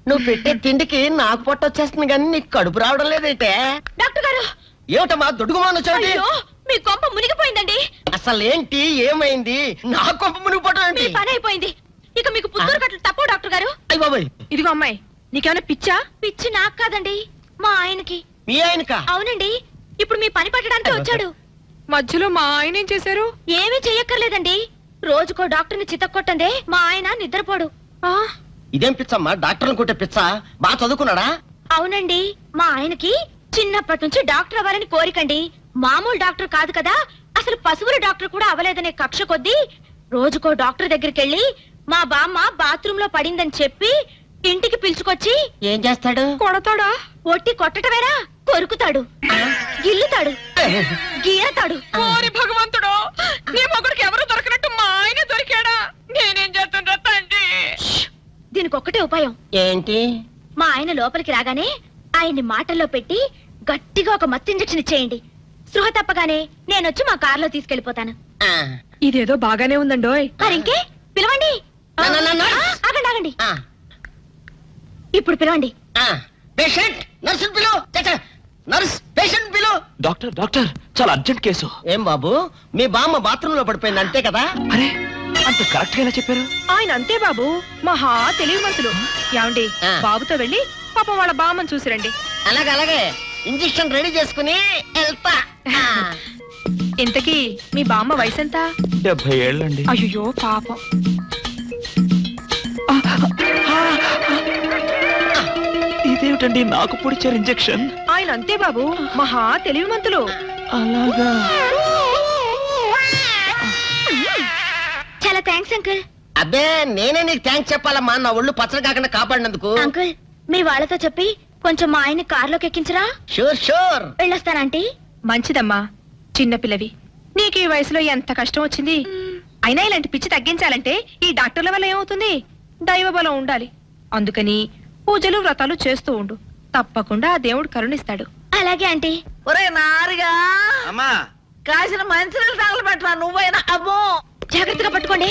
నువ్వు పెట్టే తిండికి నాకు పొట్ట వచ్చేస్తుంది కానీ నీకు కడుపు రావడం లేదైతే. డాక్టర్ గారు, ఏమిటమ్మా దొడుగుమాను వచ్చాడు? అయ్యో, మీ కొంప మునిగిపోయిందండి. అసలు ఏంటి, ఏమైంది? నా కొంప మునిగిపోవడం మీ ఏంటి? పని అయిపోయింది. ఇక మీకు పుత్తూరు కట్టలు తప్పవు డాక్టర్ గారు. అయ్య బాబాయ్, ఇదిగో అమ్మాయి, నీకేమైనా పిచ్చా? పిచ్చి నాకు కాదండి, మా ఆయనకి. మీ ఆయనకా? అవునండి, ఇప్పుడు మీ పని పట్టడానికి వచ్చాడు. మధ్యలో మా ఆయన ఏం చేశారు? ఏమీ చెయ్యక్కర్లేదండి. రోజుకో డాక్టర్ని చితక్కొట్టందే మా ఆయన నిద్రపోడు. ఇదేం పిచ్చమ్మా, డాక్టర్ని కొట్టే పిచ్చ? బాగా చదువుకున్నాడా? అవునండి, మా ఆయనకి చిన్నప్పటి నుంచి డాక్టర్ అవ్వాలని కోరికండి. మామూలు డాక్టర్ కాదు కదా, అసలు పశువుల డాక్టర్ కూడా అవ్వలేదనే కక్ష కొద్దీ రోజుకో డాక్టర్ దగ్గరికి వెళ్ళి మా బామ్మ బాత్రూమ్ లో పడిందని చెప్పి ఇంటికి పిలుచుకొచ్చి ఏం చేస్తాడు? కొడతాడా? ఒట్టి కొట్టటమేరా, కొరుకుతాడు, గిల్లుతాడు, గీరతాడు. ఓరి భగవంతుడు, నీ మొగుడికి ఎవరు దొరకనట్టు మా ఆయన దొరికాడా? నేనేం చేస్తుండ్రా తండ్రి? దీనికి ఒక్కటే ఉపాయం. ఏంటి? మా ఆయన లోపలికి రాగానే ఆయన్ని మాటల్లో పెట్టి గట్టిగా ఒక మత్తు ఇంజెక్షన్ ఇచ్చేయండి. స్పృహ తప్పగానే నేనొచ్చి మా కారులో తీసుకెళ్లిపోతాను. ఇదేదో బాగానే ఉందండోయ్. మరింకే పిలవండి. ఆగండి ఆగండి, ఇప్పుడు పిలవండి. పేషెంట్, నర్సు పిలు. నర్స్, పేషెంట్ పిలు. డాక్టర్, డాక్టర్, చాలా అర్జెంట్ కేసు. ఏం బాబు, మీ బామ్మ బాత్రూమ్ లో పడిపోయింది అంతే కదా? అరే, అంత కరెక్ట్ గా ఎలా చెప్పారు? ఆయన అంతే బాబు, మహా తెలివి మంతులు. ఏమండి, బాబుతో వెళ్ళి పాపం వాళ్ళ బామ్మని చూసిరండి. అలాగే ఇంజెక్షన్ రెడీ చేసుకుని వెళ్తా. ఇంతకీ మీ బామ్మ వయసు ఎంత? 70 ఏళ్ళండి. అయ్యో పాపం. ఇదేమిటండి నాకు పొడిచారు ఇంజెక్షన్? ఆయన అంతే బాబు, మహా తెలివి మంతులు. అలాగా? చాలా థ్యాంక్స్ అంకుల్. అబ్బే, నేనే నీకు థ్యాంక్స్ చెప్పాలమ్మా, నా ఒళ్ళు పచ్చడి కాకుండా కాపాడినందుకు. అంకుల్, మీ వాళ్ళతో చెప్పి కొంచెం మా ఆయన్ని కారులోకి ఎక్కించరా? Sure sure. వెళ్ళొస్తానంటీ. మంచిదమ్మా, చిన్నపిల్లవి. నీకు ఈ వయసులో ఎంత కష్టం వచ్చింది. అయినా ఇలాంటి పిచ్చి తగ్గించాలంటే ఈ డాక్టర్ల వల్ల ఏమవుతుంది? దైవ బలం ఉండాలి. అందుకని పూజలు వ్రతాలు చేస్తూ ఉండు, తప్పకుండా ఆ దేవుడు కరుణిస్తాడు. అలాగే ఆంటీ. ఒరే నారిగా, అమ్మా, కాసిన మంచినీళ్ళు తగలబెట్టరా నువ్వైనా. అమ్మో, జాగ్రత్తగా పట్టుకోండి.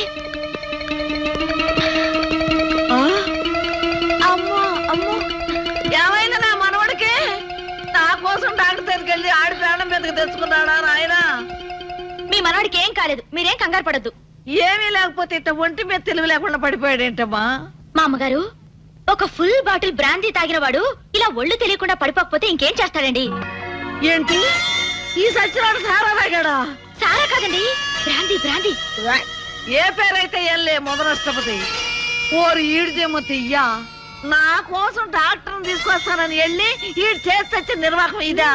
అమ్మో అమ్మో, ఏమైంది నా మనవడికి? నా కోసం డాక్టర్ దగ్గరికి వెళ్ళి ఆడి ప్రాణం మీదకి తెచ్చుకున్నాడా నాయనా? మీ మనవాడికి ఏం కాలేదు, మీరేం కంగారు పడద్దు. ఏమీ లేకపోతే ఇట్ట ఒంటి మీద తెలివి లేకుండా పడిపోయాడేంటమ్మా? మా అమ్మగారు, ఒక ఫుల్ బాటిల్ బ్రాందీ తాగిన వాడు ఇలా ఒళ్ళు తెలియకుండా పడిపోకపోతే ఇంకేం చేస్తాడండి? ఏంటి, ఈ సచ్చినాడు సారా తాగాడా? సారా కాదండి, బ్రాందీ బ్రాందీ. ఏ పేరైతే ఎల్లే మొదలష్టపతి. ఓరు ఈడిదేమో తియ్యా, నా కోసం డాక్టర్ని తీసుకొస్తానని వెళ్ళి ఈడు చేసి నిర్వాహకం ఇదా?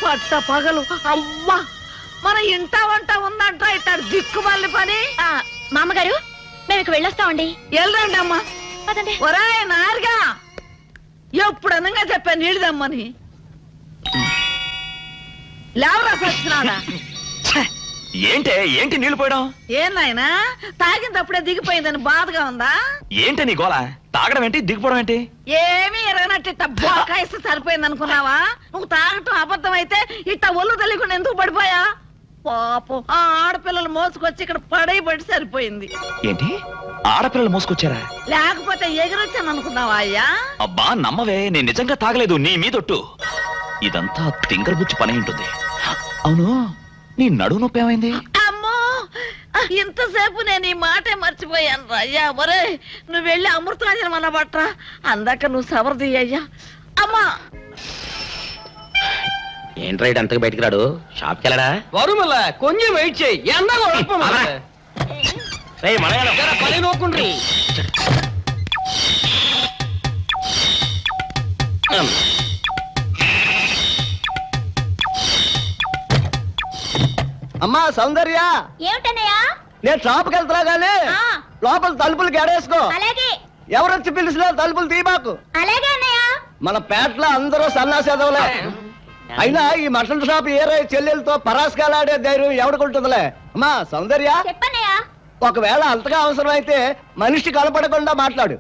పట్ట పగలు అమ్మా, మన ఇంట వంట ఉందంట ఇట్టాడు దిక్కుమల్లి పని. మా అమ్మగారు, మేము ఇక వెళ్ళొస్తామండి. వెళ్ళండి అమ్మా. పదండి. ఒరాయ్ నారుగా, తినంగా చెప్పా నీళ్ళు దమ్మని లేవరా సచ్చినాడా ఏంటి నీళ్లు పోయడం? ఏం నాయనా తాగినప్పుడే దిగిపోయిందని బాధగా ఉందా? ఏంటి నీ గోల? తాగడం ఏంటి, దిగిపోవడం ఏంటి? ఏమీ ఎరగనట్టు ఇట్ట బోకాయిస్తే సరిపోయింది అనుకున్నావా? నువ్వు తాగటం అబద్ధం అయితే ఇట్ట ఒళ్ళు తెలియకుండా ఎందుకు పడిపోయా? పాపం ఆ ఆడపిల్లలు మోసుకొచ్చి ఇక్కడ పడైబడి సరిపోయింది. ఏంటి ఆడపిల్లలు మోసుకొచ్చారా? లేకపోతే ఎగిరొచ్చాను అనుకున్నావా అయ్యా? అబ్బా నమ్మవే, నేను నిజంగా తాగలేదు, నీ మీదొట్టు. ఇదంతా తింగరబుచ్చి పని ఉంటుంది. అవును, నీ నడువు నొప్పి ఏమైంది? అమ్మో ఇంతసేపు నేను ఈ మాటే మర్చిపోయాను అయ్యా. ఒరే నువ్వు వెళ్ళి అమృతాంజనం అన్న బట్రా, అందాక నువ్వు సవరది అయ్యా. అమ్మా ఏంట్రా అంతకు బయటికి రాడు? షాప్కి వెళ్ళడా? వరుమల కొంచెం వెయిట్ చేయి, ఎండ పని నోకుండ్రి. అమ్మా సౌందర్య, ఏమిటన్నయ్యా? నేను షాప్కి వెళ్తున్నా గానీ లోపల తలుపులు గడేసుకో. అలాగే ఎవరొచ్చి పిలిచినా తలుపులు తీయబాకు. అలాగే అన్నయ్య. మన పేటలో అందరూ సన్నాసేదవులే. అయినా ఈ మటన్ షాప్ ఏరే చెల్లెలతో పరాస్కాలాడే ధైర్యం ఎవడుకుంటుందిలే. అమ్మా సౌందర్య, చెప్పన్నయ్యా. ఒకవేళ అంతగా అవసరం అయితే మనిషి కనపడకుండా మాట్లాడు.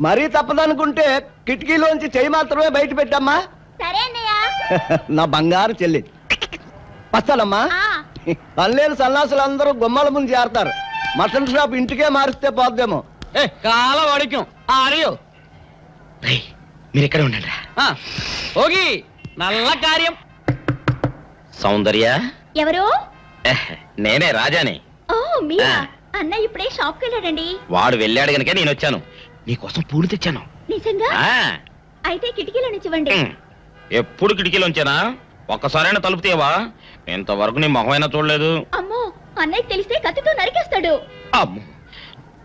మరీ తప్పదనుకుంటే కిటికీలోంచి చెయ్యి మాత్రమే బయట పెట్టమ్మా. సరే అన్నయ్య. నా బంగారు చెల్లి. వస్తానమ్మా. పల్లెలు సన్నాసులు అందరూ గుమ్మల ముందు చేరతారు. మటన్ షాప్ ఇంటికే మారిస్తే పోద్దేమో. కాల వడికం ఆడియో మీరు ఎక్కడ ఉండండి. ఓగి నల్ల కార్యం. సౌందర్య, ఎవరు? నేనే రాజాని. ఓ మీరా? అన్నయ్య ఇప్పుడే షాప్ కి వెళ్ళాడండి. వాడు వెళ్ళాడు గనుక నేను వచ్చాను. నీకోసం పూలు తెచ్చాను. నిజంగా? అయితే కిటికీలో నుంచి ఇవ్వండి. ఎప్పుడు కిటికీలో ఉంచానా? ఒక్కసారైనా తలుపు తీయవా? ఇంతవరకు నీ మొహమైనా చూడలేదు. అమ్మో అన్నయ్య తెలిస్తే కత్తితో నరికేస్తాడు. అమ్మో,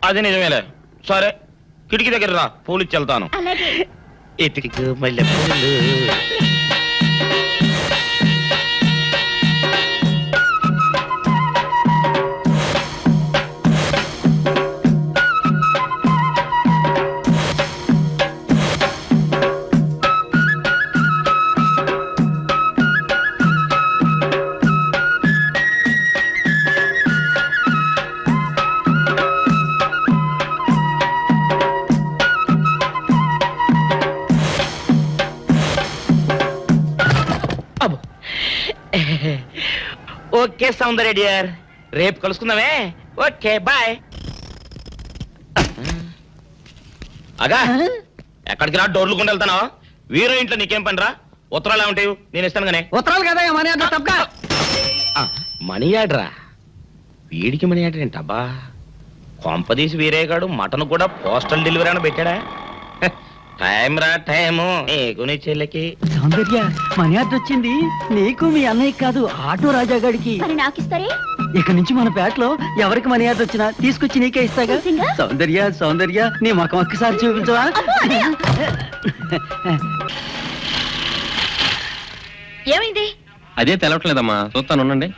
అది నిజమేలే. సరే కిటికీ దగ్గర రా, పూలు ఇచ్చి వెళ్తాను. అలాగే. ఎతికి మల్లె పూలు. ఓకే సౌందర్య డియర్, రేపు కలుసుకుందామే. Okay bye. అగా ఎక్కడికి రా, డోర్లు కొండ వెళ్తానా? వీరో ఇంట్లో నీకేం పని రా? ఉత్తరాలు ఏమంటావు? నేను ఇస్తాను గానే. ఉత్తరాలు కదా మనీ ఆర్డర్ తప్ప. మనీ ఆర్డరా? వీడికి మనీ ఆర్డర్ ఏంటబ్బా? కొంపదీసి వీరేగాడు మటన్ కూడా పోస్టల్ డెలివరీ అని పెట్టాడా? టైం రా టైము నీకు నీ చెల్లెకి. సౌందర్య మనీ ఆర్డర్ వచ్చింది. నీకు మీ అన్నయ్య కాదు, ఆటో రాజా గారికి. మరి నాకిస్తారే? ఇక నుంచి మన పేటలో ఎవరికి మనీ ఆర్డర్ వచ్చినా తీసుకొచ్చి నీకే ఇస్తాగా. నిజంగా? సౌందర్య సౌందర్య నీ ముఖం ఒక్కసారి చూపించవా? ఏమైంది? అదే తెలవట్లేదమ్మా, చూస్తాను ఉండండి.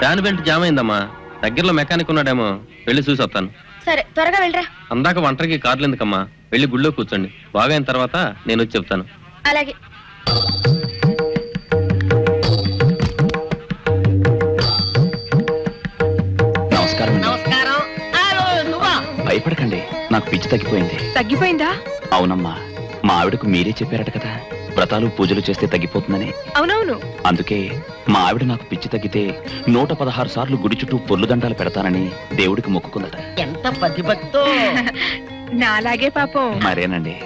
ఫ్యాన్ బెల్ట్ జామ్ అయిందమ్మా. దగ్గరలో మెకానిక్ ఉన్నాడేమో, వెళ్ళి చూసి వస్తాను. సరే త్వరగా వెళ్ళరా. అందాక ఒంటరికి కార్లు ఎందుకమ్మా, వెళ్ళి గుళ్ళో కూర్చోండి. బాగా అయిన తర్వాత నేను వచ్చి చెప్తాను. అలాగే. నమస్కారం. నమస్కారం. భయపడకండి, నాకు పిచ్చి తగ్గిపోయింది. తగ్గిపోయిందా? అవునమ్మా, మా ఆవిడకు మీరే చెప్పారట కదా, వ్రతాలు పూజలు చేస్తే తగ్గిపోతుందని. అవునవును. అందుకే మా ఆవిడ నాకు పిచ్చి తగ్గితే 116 సార్లు గుడి చుట్టూ పొర్లు దండాలు పెడతానని దేవుడికి మొక్కుకుందట. ఎంత పతిభక్తో. నాలాగే పాపం. మరేనండి,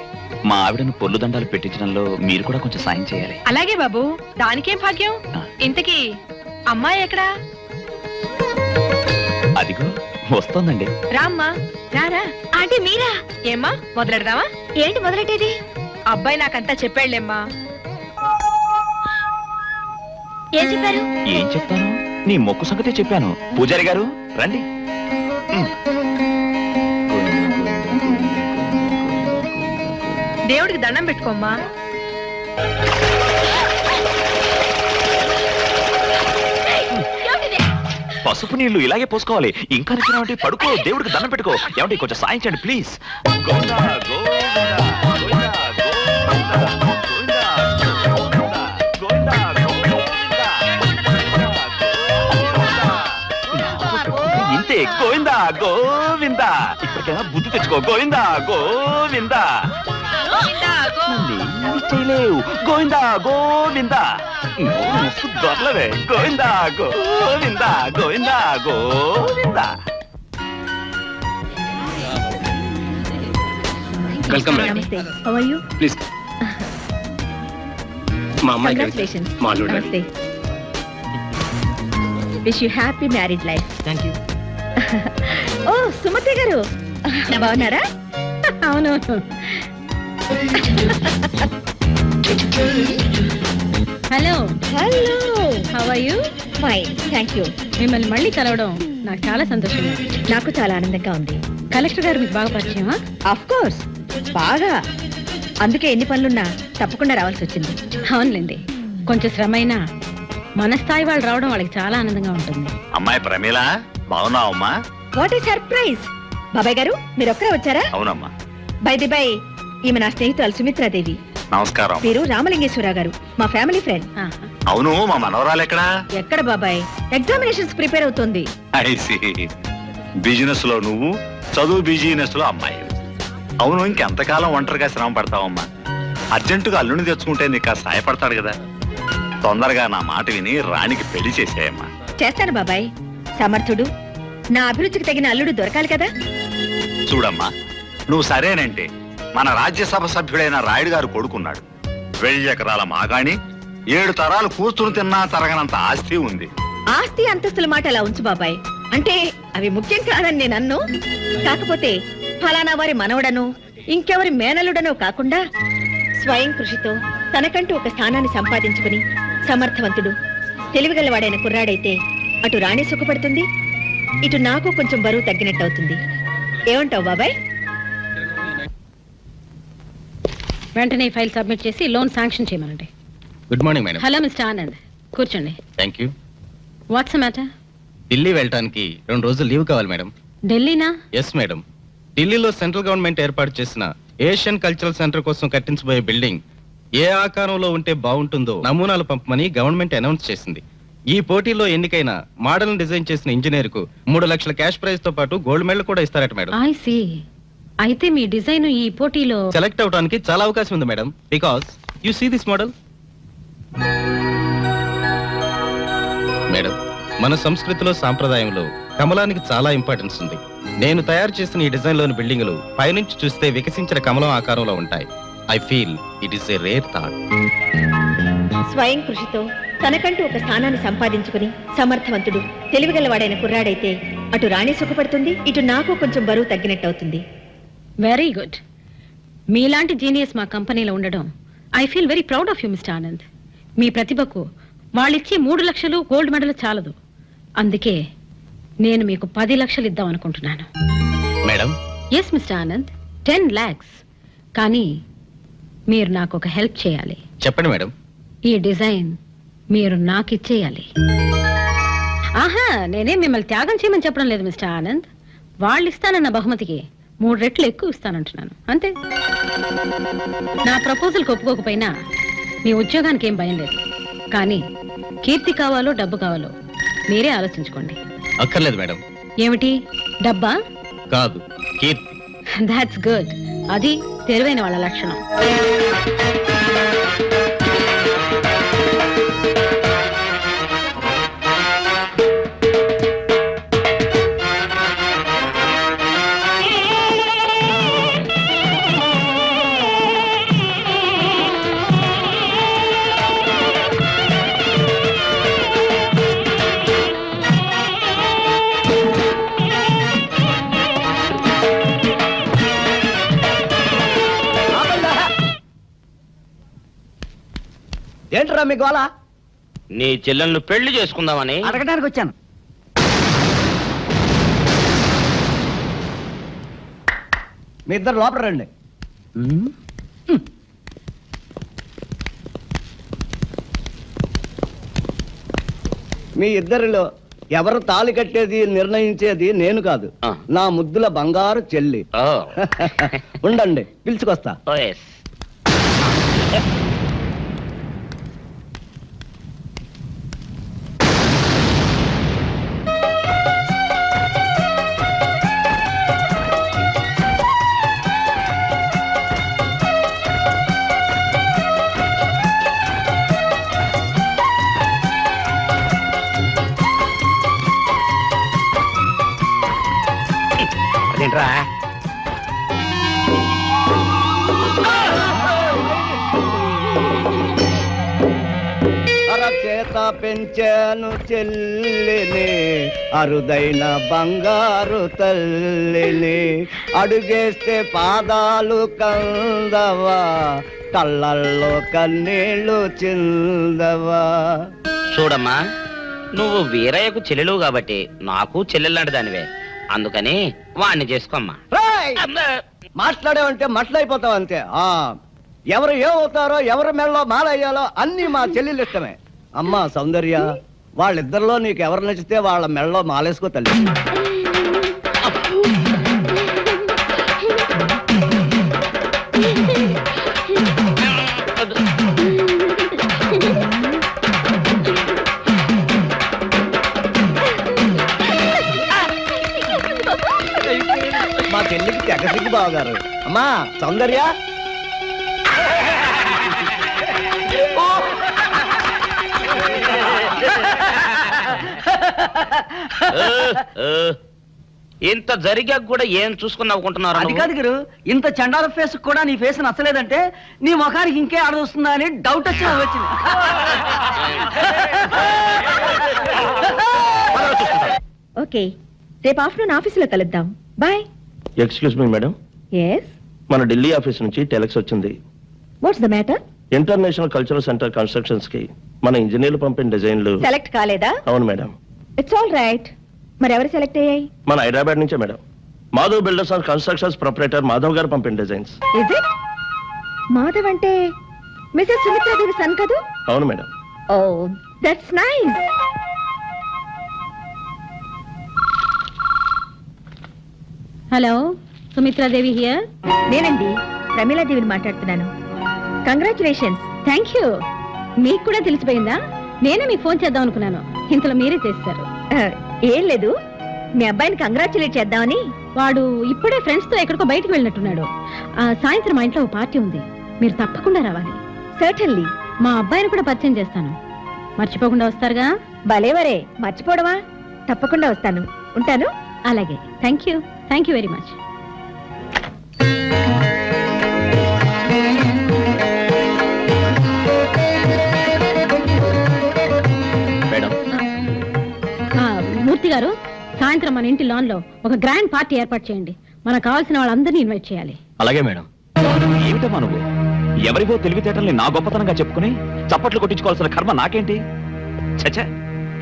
మా ఆవిడను పొర్లు దండాలు పెట్టించడంలో మీరు కూడా కొంచెం సాయం చేయాలి. అలాగే బాబు, దానికేం భాగ్యం. ఇంతకీ అమ్మాయి ఎక్కడా? అదిగో వస్తోందండి. రామ్మా రారా. ఆంటీ మీరా? ఏమ్మా మొదలెడదామా? ఏంటి మొదలెట్టేది? అబ్బాయి నాకంతా చెప్పాడులేమ్మా. ఏం చెప్పారు? ఏం చెప్తాను, నీ మొక్కు సంగతే చెప్పాను. పూజారి గారు రండి. దేవుడికి దండం పెట్టుకోమ్మా. ఏమిటిది? పసుపు నీళ్లు ఇలాగే పోసుకోవాలి. ఇంకా నిద్ర పడుకో, దేవుడికి దండం పెట్టుకో. ఏమంటే కొంచెం సాయం చేయండి ప్లీజ్. గోవిందా గోవిందా గోవిందా గోవిందా గోవిందా ఇంతే. గోవిందా గోవిందా. ఇప్పటికైనా బుద్ధి తెచ్చుకో. గోవిందా గోవిందా. నన్నేమీ చేయలేవు. గోవిందా గోవిందా. దొరలవే. గోవిందా గోవిందా గోవిందా గోవిందా. వెల్కమ్ నమస్తే. How are you? ప్లీజ్. మా అమ్మాయి Congratulations. మా అల్లుడు. నమస్తే. Wish you happy married life. Thank you. Oh Sumathi గారు బాగున్నారా? అవునవును. Hello, hello. How are you? Fine, thank you. మిమ్మల్ని మళ్ళీ కలవడం నాకు చాలా సంతోషంగా ఉంది. నాకు చాలా ఆనందంగా ఉంది. కలెక్టర్ గారు మీకు బాగా పరిచయమా? ఆఫ్ కోర్స్, బాగా. అందుకే ఎన్ని పనులున్నా తప్పకుండా రావాల్సి వచ్చింది. అవునులేండి, కొంచెం శ్రమైనా మన స్థాయి వాళ్ళు రావడం వాళ్ళకి చాలా ఆనందంగా ఉంటుంది. అమ్మాయి ప్రమీల, బాగున్నావమ్మా? What a surprise. బాబాయ్ గారు మీరు ఒక్కరే వచ్చారా? అవునమ్మా. బై ది బై, ఈమె నా స్నేహితురాలు సుమిత్రాదేవి. నమస్కారం. పేరు రామలింగేశ్వరరావు గారు, మా ఫ్యామిలీ ఫ్రెండ్. ఆహా. అవును, మా మనవరాలు ఎక్కడా? ఎక్కడ బాబాయ్, ఎగ్జామినేషన్స్ ప్రిపేర్ అవుతోంది. బిజినెస్ లో నువ్వు, చదువు బిజినెస్ లో అమ్మాయి. అవును, ఇంకెంతకాలం ఒంటరిగా శ్రమ పడతావమ్మా? అర్జెంటుగా అల్లుని తెచ్చుకుంటే నీకు కాస్త సాయపడతాడు కదా. తొందరగా నా మాట విని రాణికి పెళ్లి చేసేయమ్మా. చేస్తాను బాబాయ్. సమర్థుడు, నా అభిరుచికి తగిన అల్లుడు దొరకాలి కదా. చూడమ్మా, నువ్వు సరేనంటే మన రాజ్యసభ సభ్యుడైన రాయుడు గారు కొడుకున్నాడు. 1000 ఎకరాల మాగాణి, 7 తరాలు కూర్చుని తిన్నా తరగనంత ఆస్తి ఉంది. ఆస్తి అంతస్తుల మాట అలా ఉంచు బాబాయ్, అంటే అవి ముఖ్యం కాదని నేను అన్ను. కాకపోతే ఫలానా వారి మనవడను, ఇంకెవరి మేనలుడనో కాకుండా స్వయం కృషితో తనకంటూ ఒక స్థానాన్ని సంపాదించుకుని సమర్థవంతుడు, తెలివిగలవాడైన కుర్రాడైతే అటు రాణి సుఖపడుతుంది, ఇటు నాకు కొంచెం బరువు తగ్గినట్టు అవుతుంది. ఏమంటావు బాబాయ్? వెంటనే ఫైల్ సబ్మిట్ చేసి లోన్ శాంక్షన్ చేయమనండి. Good morning madam. Hello mister Anand, కూర్చోండి. Thank you. What's matter? Delhi వెళ్ళటానికి 2 రోజులు లీవ్ కావాలి మేడం. ఢిల్లీనా? Yes madam. ఢిల్లీలో సెంట్రల్ గవర్నమెంట్ ఏర్పాటు చేసిన ఏషియన్ కల్చరల్ సెంటర్ కోసం కట్టించబోయే బిల్డింగ్ ఏ ఆకారంలో ఉంటే బాగుంటుందో నమూనాలు పంపమని గవర్నమెంట్ అనౌన్స్ చేసింది. ఈ పోటీలో ఎన్నికైన మోడల్ డిజైన్ చేసిన ఇంజనీర్ కు 3 లక్షల క్యాష్ ప్రైజ్ తో పాటు గోల్డ్ మెడల్ కూడా ఇస్తారట మేడం. I see. అయితే మీ డిజైన్ ఈ పోటీలో సెలెక్ట్ అవడానికి చాలా అవకాశం ఉంది madam. Because you see this model madam. మన సంస్కృతిలో సాంప్రదాయంలో కమలానికి చాలా ఇంపార్టెన్స్ ఉంది. నేను తయారు చేసిన ఈ డిజైన్ లోని బిల్డింగులు పైనుంచి చూస్తే వికసించిన కమలం ఆకారంలో ఉంటాయి. I feel it is a rare thought. స్వయం కృషితో తనకంటూ ఒక స్థానాన్ని సంపాదించుకుని సమర్థవంతుడు, తెలివిగలవాడైన కుర్రాడైతే అటు రాణి సుఖపడుతుంది, ఇటు నాకు కొంచెం బరువు తగ్గినట్టు అవుతుంది. Very good. మీలాంటి జీనియస్ మా కంపెనీలో ఉండడం I feel very proud of you mister Anand. మీ ప్రతిభకు వాళ్ళిచ్చే 3 లక్షలు గోల్డ్ మెడల్ చాలదు. అందుకే నేను మీకు 10 లక్షలు ఇద్దాం అనుకుంటున్నాను. Madam, yes mister Anand, 10 lakhs. కానీ మీరు నాకు ఒక హెల్ప్ చేయాలి. చెప్పండి మేడం. ఈ డిజైన్ మీరు నాకు ఇచ్చేయాలి. ఆహా, నేనే మిమ్మల్ని త్యాగం చేయమని చెప్పడం లేదు మిస్టర్ ఆనంద్. వాళ్ళు ఇస్తానన్న బహుమతికి 3 రెట్లు ఎక్కువ ఇస్తానంటున్నాను, అంతే. నా ప్రపోజల్కి ఒప్పుకోకపోయినా మీ ఉద్యోగానికి ఏం భయం లేదు. కానీ కీర్తి కావాలో డబ్బు కావాలో మీరే ఆలోచించుకోండి. అక్కర్లేదు మేడం. ఏమిటి, డబ్బా? కాదు, కీర్తి. That's good. అది తెలివైన వాళ్ళ లక్షణం. ఏంట్రా మీ గోళ? నీ చెల్లెళ్ళు పెళ్లి చేసుకుందామని అడగడానికి వచ్చాను. మీ ఇద్దరు లోపల రండి. మీ ఇద్దరిలో ఎవరు తాళి కట్టేది నిర్ణయించేది నేను కాదు, ఆ. నా ముద్దుల బంగారు చెల్లి. ఓ ఉండండి, పిలుచుకొస్తా. ఓ ఎస్. అదేంట్రా అరచేత పెంచాను చెల్లిని, అరుదైన బంగారు తల్లిని, అడుగేస్తే పాదాలు కందవా, కళ్ళల్లో కన్నీళ్లు చిందవా. చూడమ్మా, నువ్వు వీరయ్యకు చెల్లెలు కాబట్టి నాకు చెల్లెల్లాంటి దానివే, అందుకని వాణ్ణి చేసుకోమ్మా. రేయ్! మాట్లాడావంటే మట్లయిపోతావు అంతే. ఎవరు ఏమవుతారో, ఎవరి మెళ్ళలో మాలయ్యాలో అన్ని మా చెల్లెలు ఇష్టమే. అమ్మా సౌందర్య, వాళ్ళిద్దరిలో నీకు ఎవరు నచ్చితే వాళ్ళ మెళ్ళలో మాలేసుకో తల్లి. మా చెల్లికి తెగసిగ్గు బావగారు. అమ్మా సౌందర్య, ఇంత జరిగాక కూడా ఏం చూసుకుని నవ్వుకుంటున్నారు అది కాదు గురు, ఇంత చండాల ఫేస్ కూడా నీ ఫేస్ నచ్చలేదంటే నీ ముఖానికి ఇంకే ఆడదొస్తుందా అని డౌట్ వచ్చి వచ్చింది. ఓకే, రేపు ఆఫ్టర్నూన్ ఆఫీసులో కలుద్దాం. Bye. Excuse me madam, yes, మన ఢిల్లీ ఆఫీస్ నుంచి టెలెక్స్ వచ్చింది. What's the matter? International cultural centre constructions కి మన ఇంజనీర్లు పంపిన డిజైన్లు. సెలెక్ట్ కాలేదా? అవును మేడం. It's all right. మరి ఎవరు సెలెక్ట్ అయ్యాయి? మన హైదరాబాద్ నుంచే madam. Madhav builders and constructions proprietor Madhav గారు పంపిన డిజైన్స్. Is it? మాధవ్ అంటే మిసెస్ సుమిత్రాదేవి సన్ కదూ? అవును madam. Oh, that's nice. Hello, Sumitradevi here. నేనండి, ప్రమీలాదేవిని మాట్లాడుతున్నాను. కంగ్రాచులేషన్స్. Thank you. మీకు కూడా తెలిసిపోయిందా? నేనే మీకు ఫోన్ చేద్దాం అనుకున్నాను, ఇంతలో మీరే చేస్తారు. ఏం లేదు, మీ అబ్బాయిని కంగ్రాచులేట్ చేద్దామని. వాడు ఇప్పుడే ఫ్రెండ్స్ తో ఎక్కడికో బయటకు వెళ్ళినట్టున్నాడు. సాయంత్రం మా ఇంట్లో ఒక పార్టీ ఉంది, మీరు తప్పకుండా రావాలి. సర్టన్లీ. మా అబ్బాయిని కూడా పరిచయం చేస్తాను, మర్చిపోకుండా వస్తారుగా? భలేవరే, మర్చిపోవడమా? తప్పకుండా వస్తాను. ఉంటాను. అలాగే. Thank you very much. Madam, Murthy గారు, సాయంత్రం మన ఇంటి లాన్ లో ఒక గ్రాండ్ పార్టీ ఏర్పాటు చేయండి. మనకు కావాల్సిన వాళ్ళందరినీ ఇన్వైట్ చేయాలి. అలాగే మేడం. ఏమిటమ్మా నువ్వు ఎవరివో తెలివితేటల్ని నా గొప్పతనంగా చెప్పుకుని చప్పట్లు కొట్టించుకోవాల్సిన కర్మ నాకేంటి? చచ్చా,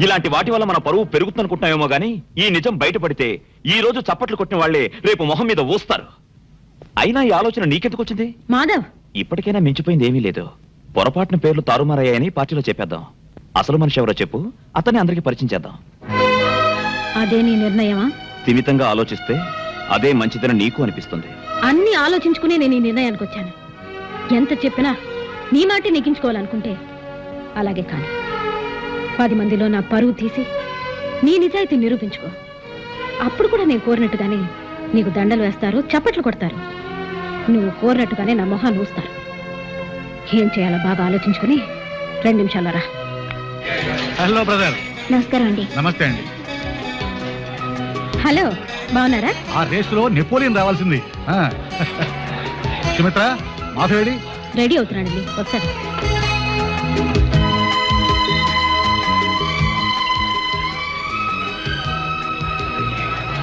ఇలాంటి వాటి వల్ల మన పరువు పెరుగుతుందనుకుంటున్నామేమో గానీ ఈ నిజం బయటపడితే ఈ రోజు చప్పట్లు కొట్టిన వాళ్లే రేపు మొహం మీద ఊస్తారు. అయినా ఈ ఆలోచన నీకెందుకు వచ్చింది? మాధవ్, ఇప్పటికైనా మించిపోయింది ఏమీ లేదు. పొరపాటున పేర్లు తారుమారయ్యాయని పార్టీలో చెప్పేద్దాం. అసలు మనిషి ఎవరో చెప్పు, అతన్ని అందరికీ పరిచయం చేద్దాం. అదే నీ నిర్ణయమా? స్థిమితంగా ఆలోచిస్తే అదే మంచిదని నీకు అనిపిస్తుంది. అన్ని ఆలోచించుకుని నేను ఈ నిర్ణయానికి వచ్చాను. ఎంత చెప్పినా నీ మాటే నెగ్గించుకోవాలనుకుంటే అలాగే కాదు. 10 మందిలో నా పరువు తీసి నీ నిజాయితీ నిరూపించుకో. అప్పుడు కూడా నేను కోరినట్టుగానే నీకు దండలు వేస్తారు, చప్పట్లు కొడతారు. నువ్వు కోరినట్టుగానే నా మొహాన్ని ఊస్తారు. ఏం చేయాలో బాగా ఆలోచించుకుని 2 నిమిషాల్లో రా. Hello brother. నమస్కారం అండి. నమస్తే అండి. హలో, బాగున్నారా? ఆ రేసులో నెపోలియన్ రావాల్సింది. సుమిత్ర, మాధవేడి రెడీ అవుతున్నాడండి, ఒకసారి.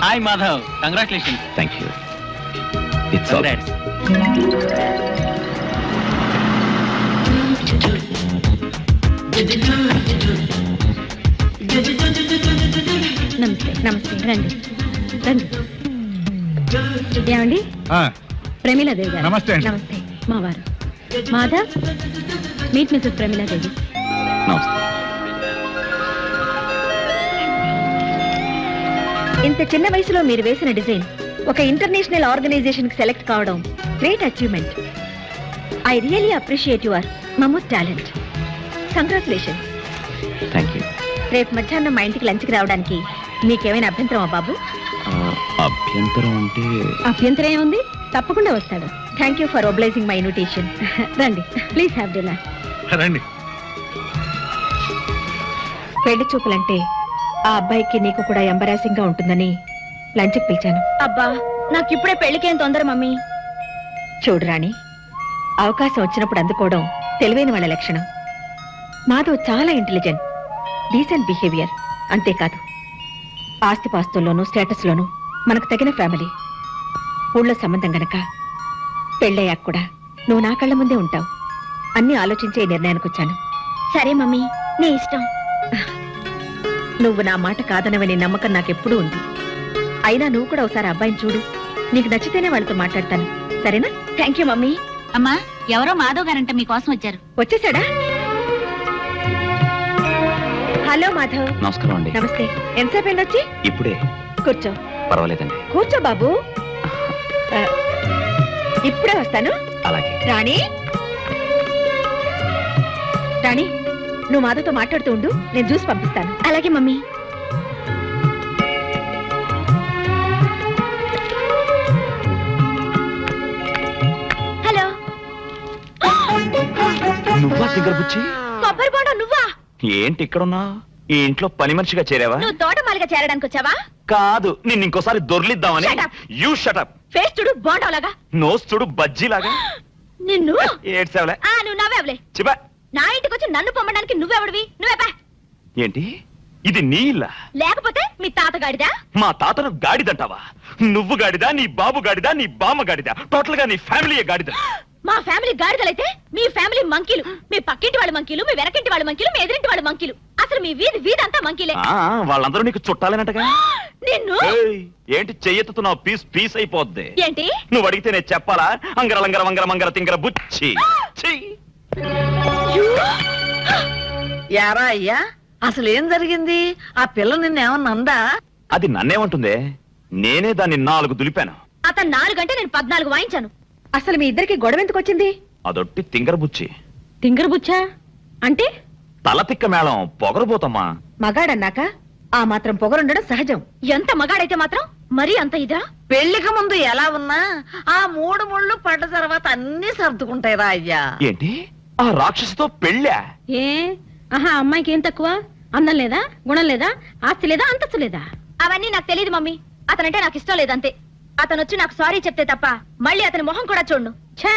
Hi Madhav, congratulations. Thank you. It's all right. నమస్తే. నమస్తే, రండి రండి. ఏమండి, ప్రమీలాదేవి గారు. నమస్తే అండి. నమస్తే, మా వారు మాధవ్. Meet Mrs Pramila Devi. నమస్తే. ఇంత చిన్న వయసులో మీరు వేసిన డిజైన్ ఒక ఇంటర్నేషనల్ ఆర్గనైజేషన్ కి సెలెక్ట్ కావడం great achievement. I really appreciate your mammoth talent. Congratulation. Thank you. రేపు మధ్యాహ్నం మా ఇంటికి లంచ్కి రావడానికి మీకేమైనా అభ్యంతరమా బాబు? అభ్యంతరం అంటే అభ్యంతరం ఏముంది, తప్పకుండా వస్తాడు. Thank you for obliging my invitation. రండి, ప్లీజ్ హ్యావ్ డిన్నర్. రండి. పెళ్లి చూపులంటే ఆ అబ్బాయికి నీకు కూడా ఎంబరాసింగ్ గా ఉంటుందని లంచ్కి పిలిచాను. అబ్బా నాకు ఇప్పుడే పెళ్లికేం తొందర మమ్మీ. చూడు రాణి, అవకాశం వచ్చినప్పుడు అందుకోవడం తెలివైన వాళ్ళ లక్షణం. మాధవ్ చాలా ఇంటెలిజెంట్, డీసెంట్ బిహేవియర్. అంతేకాదు ఆస్తిపాస్తుల్లోనూ స్టేటస్లోనూ మనకు తగిన ఫ్యామిలీ. ఊళ్ళో సంబంధం గనక పెళ్ళయ్యాక కూడా నువ్వు నా కళ్ళ ముందే ఉంటావు. అన్ని ఆలోచించే ఈ నిర్ణయానికి వచ్చాను. సరే మమ్మీ, నీ ఇష్టం. నువ్వు నా మాట కాదనవని నమ్మకం నాకెప్పుడూ ఉంది. అయినా నువ్వు కూడా ఒకసారి అబ్బాయిని చూడు. నీకు నచ్చితేనే వాళ్ళతో మాట్లాడతాను, సరేనా? Thank you mummy. అమ్మా, ఎవరో మాధవ్ గారంట మీకోసం వచ్చారు. వచ్చేసాడా? హలో మాధవ్. నమస్కారం అండి. నమస్తే. ఎంతసేపు వెళ్ళొచ్చి? ఇప్పుడే. కూర్చో. పర్వాలేదండి. కూర్చో బాబు. ఇప్పుడే వస్తాను. అలాగే. రాణి, రాణి, నువ్వు మాధవ్తో మాట్లాడుతూ ఉండు, నేను జ్యూస్ పంపిస్తాను. అలాగే మమ్మీ. హలో. నువ్వా తింగరబుచ్చి? కొబ్బరి బోండం నువ్వా? ఏంటి ఇక్కడున్నా? ఈ ఇంట్లో పని మనిషిగా చేరావా? నువ్వు తోటమాలిగా చేరడానికి వచ్చావా? కాదు, నిన్ను ఇంకోసారి దొర్లిద్దామని. Shut up. You shut up. Face చూడు బోండంలాగా. నోస్ చూడు బజ్జీలాగా. నిన్ను ఏడ్చావులే. నువ్వు నవ్వేవలే. చిబా. నా ఇంటికి వచ్చి నన్ను పొమ్మడానికి నువ్వెవడివి? నువ్వేపా. ఏంటి ఇది నీ ఇల్లా? లేకపోతే మీ తాతగాడిదా? మా తాతను గాడిదంటావా? నువ్వు గాడిదా, నీ బాబు గాడిదా, నీ బామ్మ గాడిదా, టోటల్ గా నీ ఫ్యామిలీయే గాడిద. మా ఫ్యామిలీ గాడిదలైతే మీ ఫ్యామిలీ మంకీలు. మీ పక్కింటి వాళ్ళ మంకీలు, మీ వెనకింటి వాళ్ళ మంకీలు, మీ ఎదురింటి వాళ్ళ మంకీలు. అసలు మీ వీధి అంతా మంకీలే. వాళ్ళందరూ నీకు చుట్టాలేనట్టుగా. నిన్ను ఏంటి చెయ్యెత్తుతున్నావు? పీస్ పీస్ అయిపోద్ది. ఏంటి? నువ్వు అడిగితే నేను చెప్పాలా? అంగర లంగర వంగర మంగర తింగర బుచ్చి. యారా అయ్యా, అసలు ఏం జరిగింది? ఆ పిల్ల నిన్నేమన్నా అందా? అది నన్నేమంటుందే? నేనే దాన్ని 4 దులిపాను. అతను 4 గంటే నేను 14 వాయించాను. అసలు మీ ఇద్దరికి గొడవ ఎందుకు వచ్చింది? అదొట్టి తింగర బుచ్చి. తింగరబుచ్చా అంటే? తల తిక్క మేళం పొగరబోతమ్మా. మగాడన్నాక ఆ మాత్రం పొగరుండడం సహజం. ఎంత మగాడైతే మాత్రం మరీ అంత ఇదా? పెళ్లికి ముందు ఎలా ఉన్నా ఆ 3 ముళ్ళు పడ్డ తర్వాత అన్ని సర్దుకుంటాయిరా అయ్యా. ఏంటి ఆ రాక్షసితో పెళ్ళా? ఏ అమ్మాయికి ఏం తక్కువ? అందం లేదా, గుణం లేదా, ఆస్తి లేదా, అంతస్తు లేదా? అవన్నీ నాకు తెలియదు మమ్మీ. అతనంటే నాకు ఇష్టం లేదంతే. అతను వచ్చి నాకు సారీ చెప్తే తప్ప మళ్ళీ అతని మొహం కూడా చూడను. ఛే,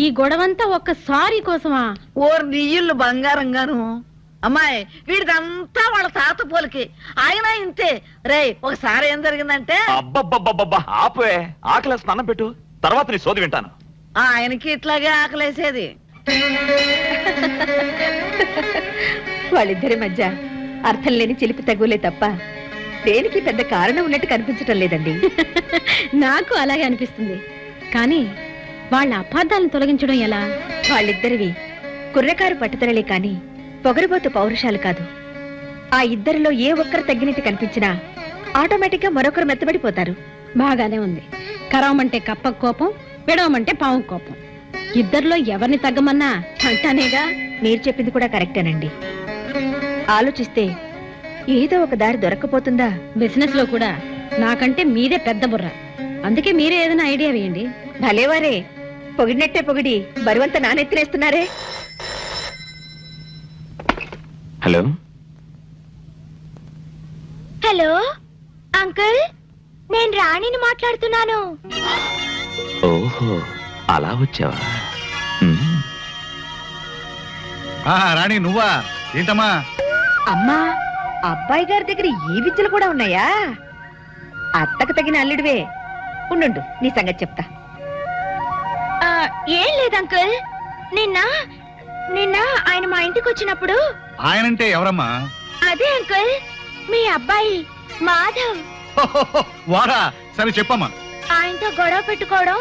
ఈ గొడవంతా ఒక్క సారీ కోసమా? ఓర్ నీళ్ళు బంగారంగాను. అమ్మాయి, వీడిదంతా వాళ్ళ తాత పోలికి. ఆయన ఇంతే. రే, ఒకసారి ఏం జరిగిందంటే అబ్బబ్బబ్బబ్బబ్బా ఆపే. ఆకలి స్నానం పెట్టు, తర్వాత నీ సోది వింటాను. ఆయనకి ఇట్లాగే ఆకలేసేది. వాళ్ళిద్దరి మధ్య అర్థం లేని చిలిపి తగులే తప్ప దేనికి పెద్ద కారణం ఉన్నట్టు కనిపించటం లేదండి. నాకు అలాగే అనిపిస్తుంది. కానీ వాళ్ళ అపార్థాలను తొలగించడం ఎలా? వాళ్ళిద్దరివి కుర్రకారు పట్టుదలలే కాని పొగరుబోతు పౌరుషాలు కాదు. ఆ ఇద్దరిలో ఏ ఒక్కరు తగ్గినట్టు కనిపించినా ఆటోమేటిక్ గా మరొకరు మెత్తబడిపోతారు. బాగానే ఉంది. కరవమంటే కప్ప కోపం, విడవమంటే పావు కోపం. ఇద్దరిలో ఎవరిని తగ్గమన్నా అంటానేగా. మీరు చెప్పింది కూడా కరెక్టేనండి. ఆలోచిస్తే ఏదో ఒక దారి దొరకపోతుందా? బిజినెస్ లో కూడా నాకంటే మీదే పెద్ద బుర్ర. అందుకే మీరే ఏదైనా ఐడియా వేయండి. భలేవారే, పొగిడినట్టే పొగిడి బరువంతా నానెత్తినేస్తున్నారే. హలో హలో అంకుల్, నేను రాణిని మాట్లాడుతున్నాను. ఓహో, అలా వచ్చావా? రాణి నువ్వా? ఏంటమ్మా? అమ్మా, అబ్బాయి గారి దగ్గర ఈ విద్యలు కూడా ఉన్నాయా? అత్తకు తగిన అల్లుడివే. ఉండు, నీ సంగతి చెప్తా. ఏం లేదు అంకుల్, నిన్న ఆయన మా ఇంటికి వచ్చినప్పుడు. ఆయనంటే ఎవరమ్మా? అదే అంకుల్, మీ అబ్బాయి మాధవ్. వాడా? సరే చెప్పమ్మా. ఆయనతో గొడవ పెట్టుకోవడం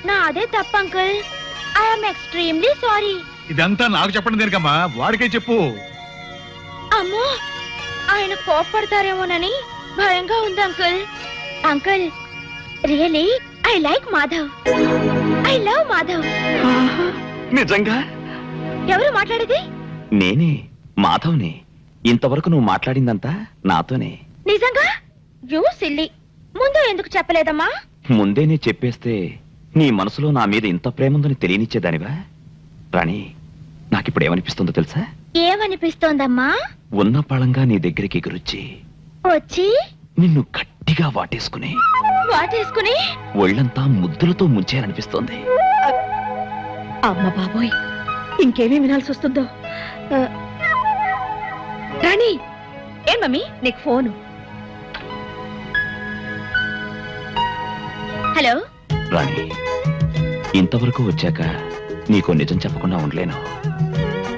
నా అదే తప్ప అంకుల్. I'm extremely sorry. ఇదంతా నాకు చెప్పడం దేనికమ్మా? వాడికే చెప్పు. అమ్మో, ఆయన కోప్పడతారేమోనని భయంగా ఉంది uncle. Uncle, really I like Madhav. I love Madhav. నిజంగా? ఎవరు మాట్లాడేది? నేనే, మాధవ్ని. ఇంతవరకు నువ్వు మాట్లాడిందంతా నాతోనే. నిజంగా? You silly. ముందు ఎందుకు చెప్పలేదమ్మా? ముందేనే చెప్పేస్తే నీ మనసులో నా మీద ఇంత ప్రేముందని తెలియనిచ్చేదానివా? రాణి, నాకిప్పుడు ఏమనిపిస్తుందో తెలుసా? ఏమనిపిస్తోందమ్మా? ఉన్న పళంగా నీ దగ్గరికి ఎగురొచ్చి వచ్చి నిన్ను గట్టిగా వాటేసుకుని వాటేసుకుని ఒళ్ళంతా ముద్దులతో ముంచేయాలనిపిస్తోంది. అమ్మ బాబోయ్, ఇంకేమీ వినాల్సి వస్తుందో. రాణి, ఏం మమ్మీ? నీకు ఫోను. హలో. రాణి, ఇంతవరకు వచ్చాక నీకు నిజం చెప్పకుండా ఉండలేను.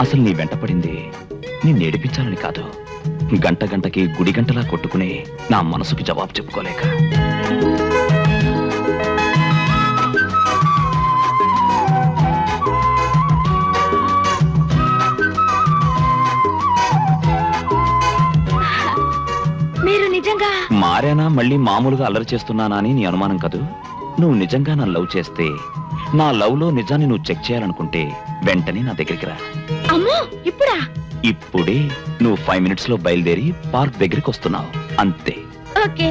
అసలు నీ వెంట పడింది నిన్ను ఏడిపించాలని కాదు, గంట గంటకి గుడి గంటలా కొట్టుకుని నా మనసుకి జవాబు చెప్పుకోలేక. మీరు నిజంగా మారానా, మళ్ళీ మామూలుగా అల్లరి చేస్తున్నానా అని నీ అనుమానం కదూ? నువ్వు నిజంగా నా లవ్ చేస్తే, నా లవ్ లో నిజాన్ని నువ్వు చెక్ చేయాలనుకుంటే వెంటనే నా దగ్గరికి రా. అమ్మో, ఇప్పుడా? ఇప్పుడే. నువ్వు 5 minutes లో బయలుదేరి పార్క్ దగ్గరికి వస్తున్నావు, అంతే. ఓకే.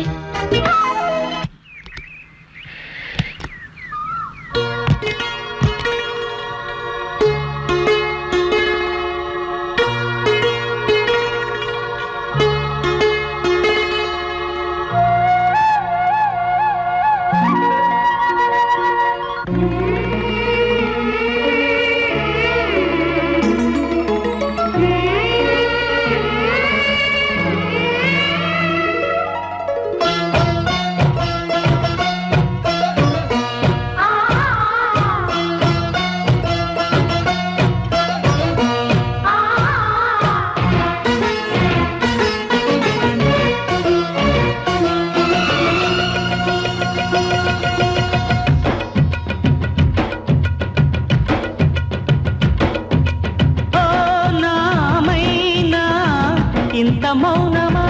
ఇంత మౌనమా,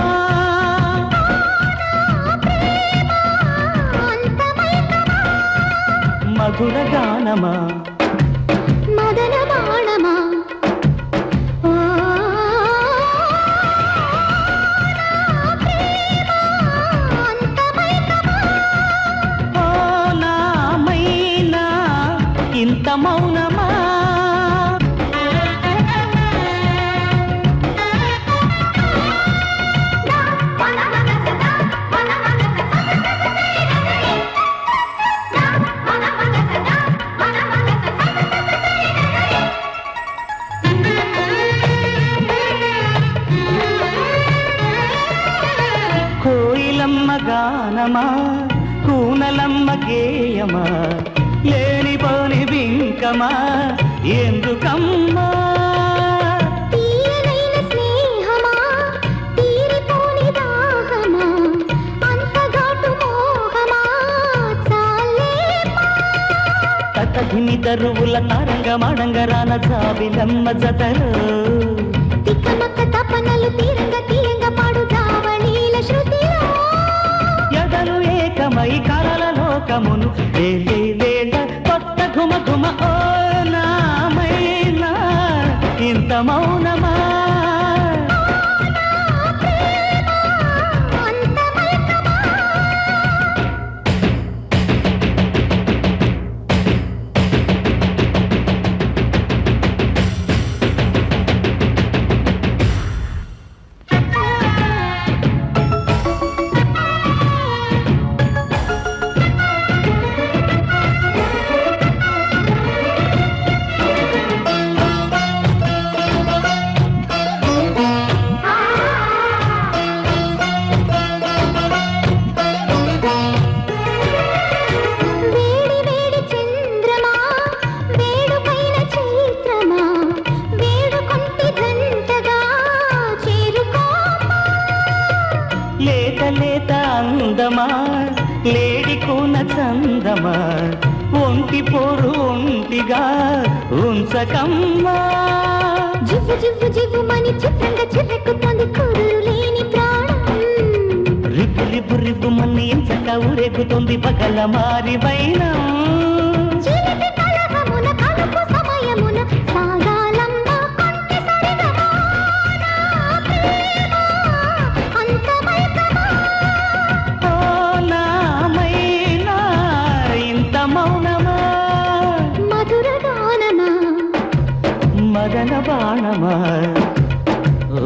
మధుర గానమా, మదన బాణమా, ఓ నా మైనా ఇంత మౌనమా. కోయిలమ్మ గానమా, కూనలమ్మ గేయమా, లేనిపోని బింకమా ఎందుకమ్మా. తీయనైన స్నేహమా, తీరిపోని దాహమా, అంతగాటు మోహమా, చాలేమా. తతధిని దరువుల తరంగ మడంగరాన జాబిలమ్మ జతలో, తికమక తపనలు తీరంగ తీయంగ పాడు జావళీల శృతిలో, ఎదలు ఏకమై కలల లోకమును వేలే వేళ కొత్త ఘుమ ఘుమ. ఓ నామైనా ఇంత మౌనమా, వేడి వేడి చంద్రమా, వేడుకైన చైత్రమా, వేడుకొంటి జంటగా చేరుకోమా. లేత లేత అందమా, లేడి కూన చందమా, ఒంటి పోరు ఒంటిగా ఉంచకమ్మా. జివ్వు జివ్వు జివ్వు మని చిత్రంగా చిరెక్కుతోంది కురులు లేని ప్రాణం. రిపు మన్ని ఎంచక ఊరేగుతుంది పగల మారి వైనం ఓ నామైనా ఇంత మౌనమా మదన బాణమా ఓ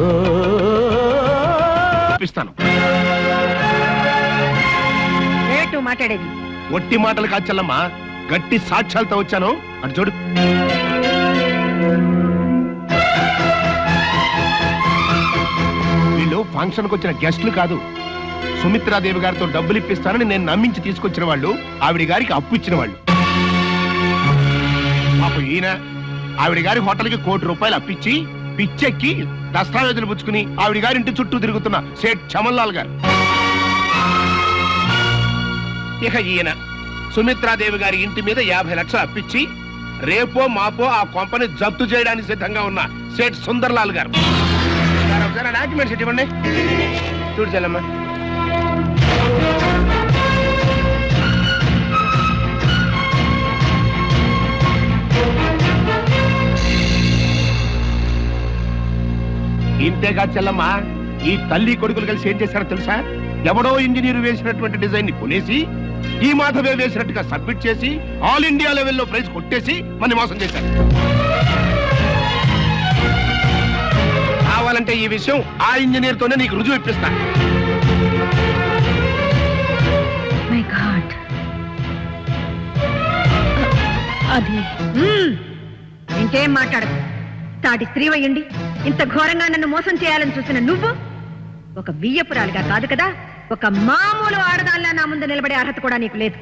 ఇస్తాను. రేటు మాట్లాడేది ఒట్టి మాటలు కాదు చెల్లమ్మ, గట్టి సాక్ష్యాలతో వచ్చాను. అటు చూడు. వీళ్ళు ఫంక్షన్కి వచ్చిన గెస్టులు కాదు. సుమిత్రాదేవి గారితో డబ్బులు ఇప్పిస్తానని నేను నమ్మించి తీసుకొచ్చిన వాళ్ళు, ఆవిడ గారికి అప్పు ఇచ్చిన వాళ్ళు. పాపం ఈయన ఆవిడ గారి హోటల్కి ₹1,00,00,000 అప్పిచ్చి పిచ్చెక్కి దస్తావేజులు పుచ్చుకుని ఆవిడ గారి ఇంటి చుట్టూ తిరుగుతున్న సేట్ చమన్లాల్ గారు. ఇక ఈయన సుమిత్రాదేవి గారి ఇంటి మీద 50 లక్షలు అప్పిచ్చి రేపో మాపో ఆ కొంపని జప్తు చేయడానికి సిద్ధంగా ఉన్న సేట్ సుందర్లాల్ గారు. ఒకసారి డాక్యుమెంట్స్ ఇవ్వండి. చూడు చెల్లమ్మ. ఇంతేకాదు చెల్లమ్మ, ఈ తల్లి కొడుకులు కలిసి ఏం చేశారో తెలుసా? ఎవడో ఇంజనీర్ వేసినటువంటి డిజైన్ ని కొనేసి ఈ మాధవే వేసినట్టుగా సబ్మిట్ చేసి ఆల్ ఇండియా లెవెల్లో ప్రైజ్ కొట్టేసి మన మోసం చేశారు. కావాలంటే ఈ విషయం ఆ ఇంజనీర్ తోనే నీకు రుజువు ఇప్పిస్తా. మై గాడ్ అది ఇంకేం మాట్లాడదు. తాటి స్త్రీ అయ్యండి ఇంత ఘోరంగా నన్ను మోసం చేయాలని చూసిన నువ్వు ఒక బియ్యపురాలుగా కాదు కదా, ఒక మామూలు ఆడదాల్లా నా ముందు నిలబడే అర్హత కూడా నీకు లేదు.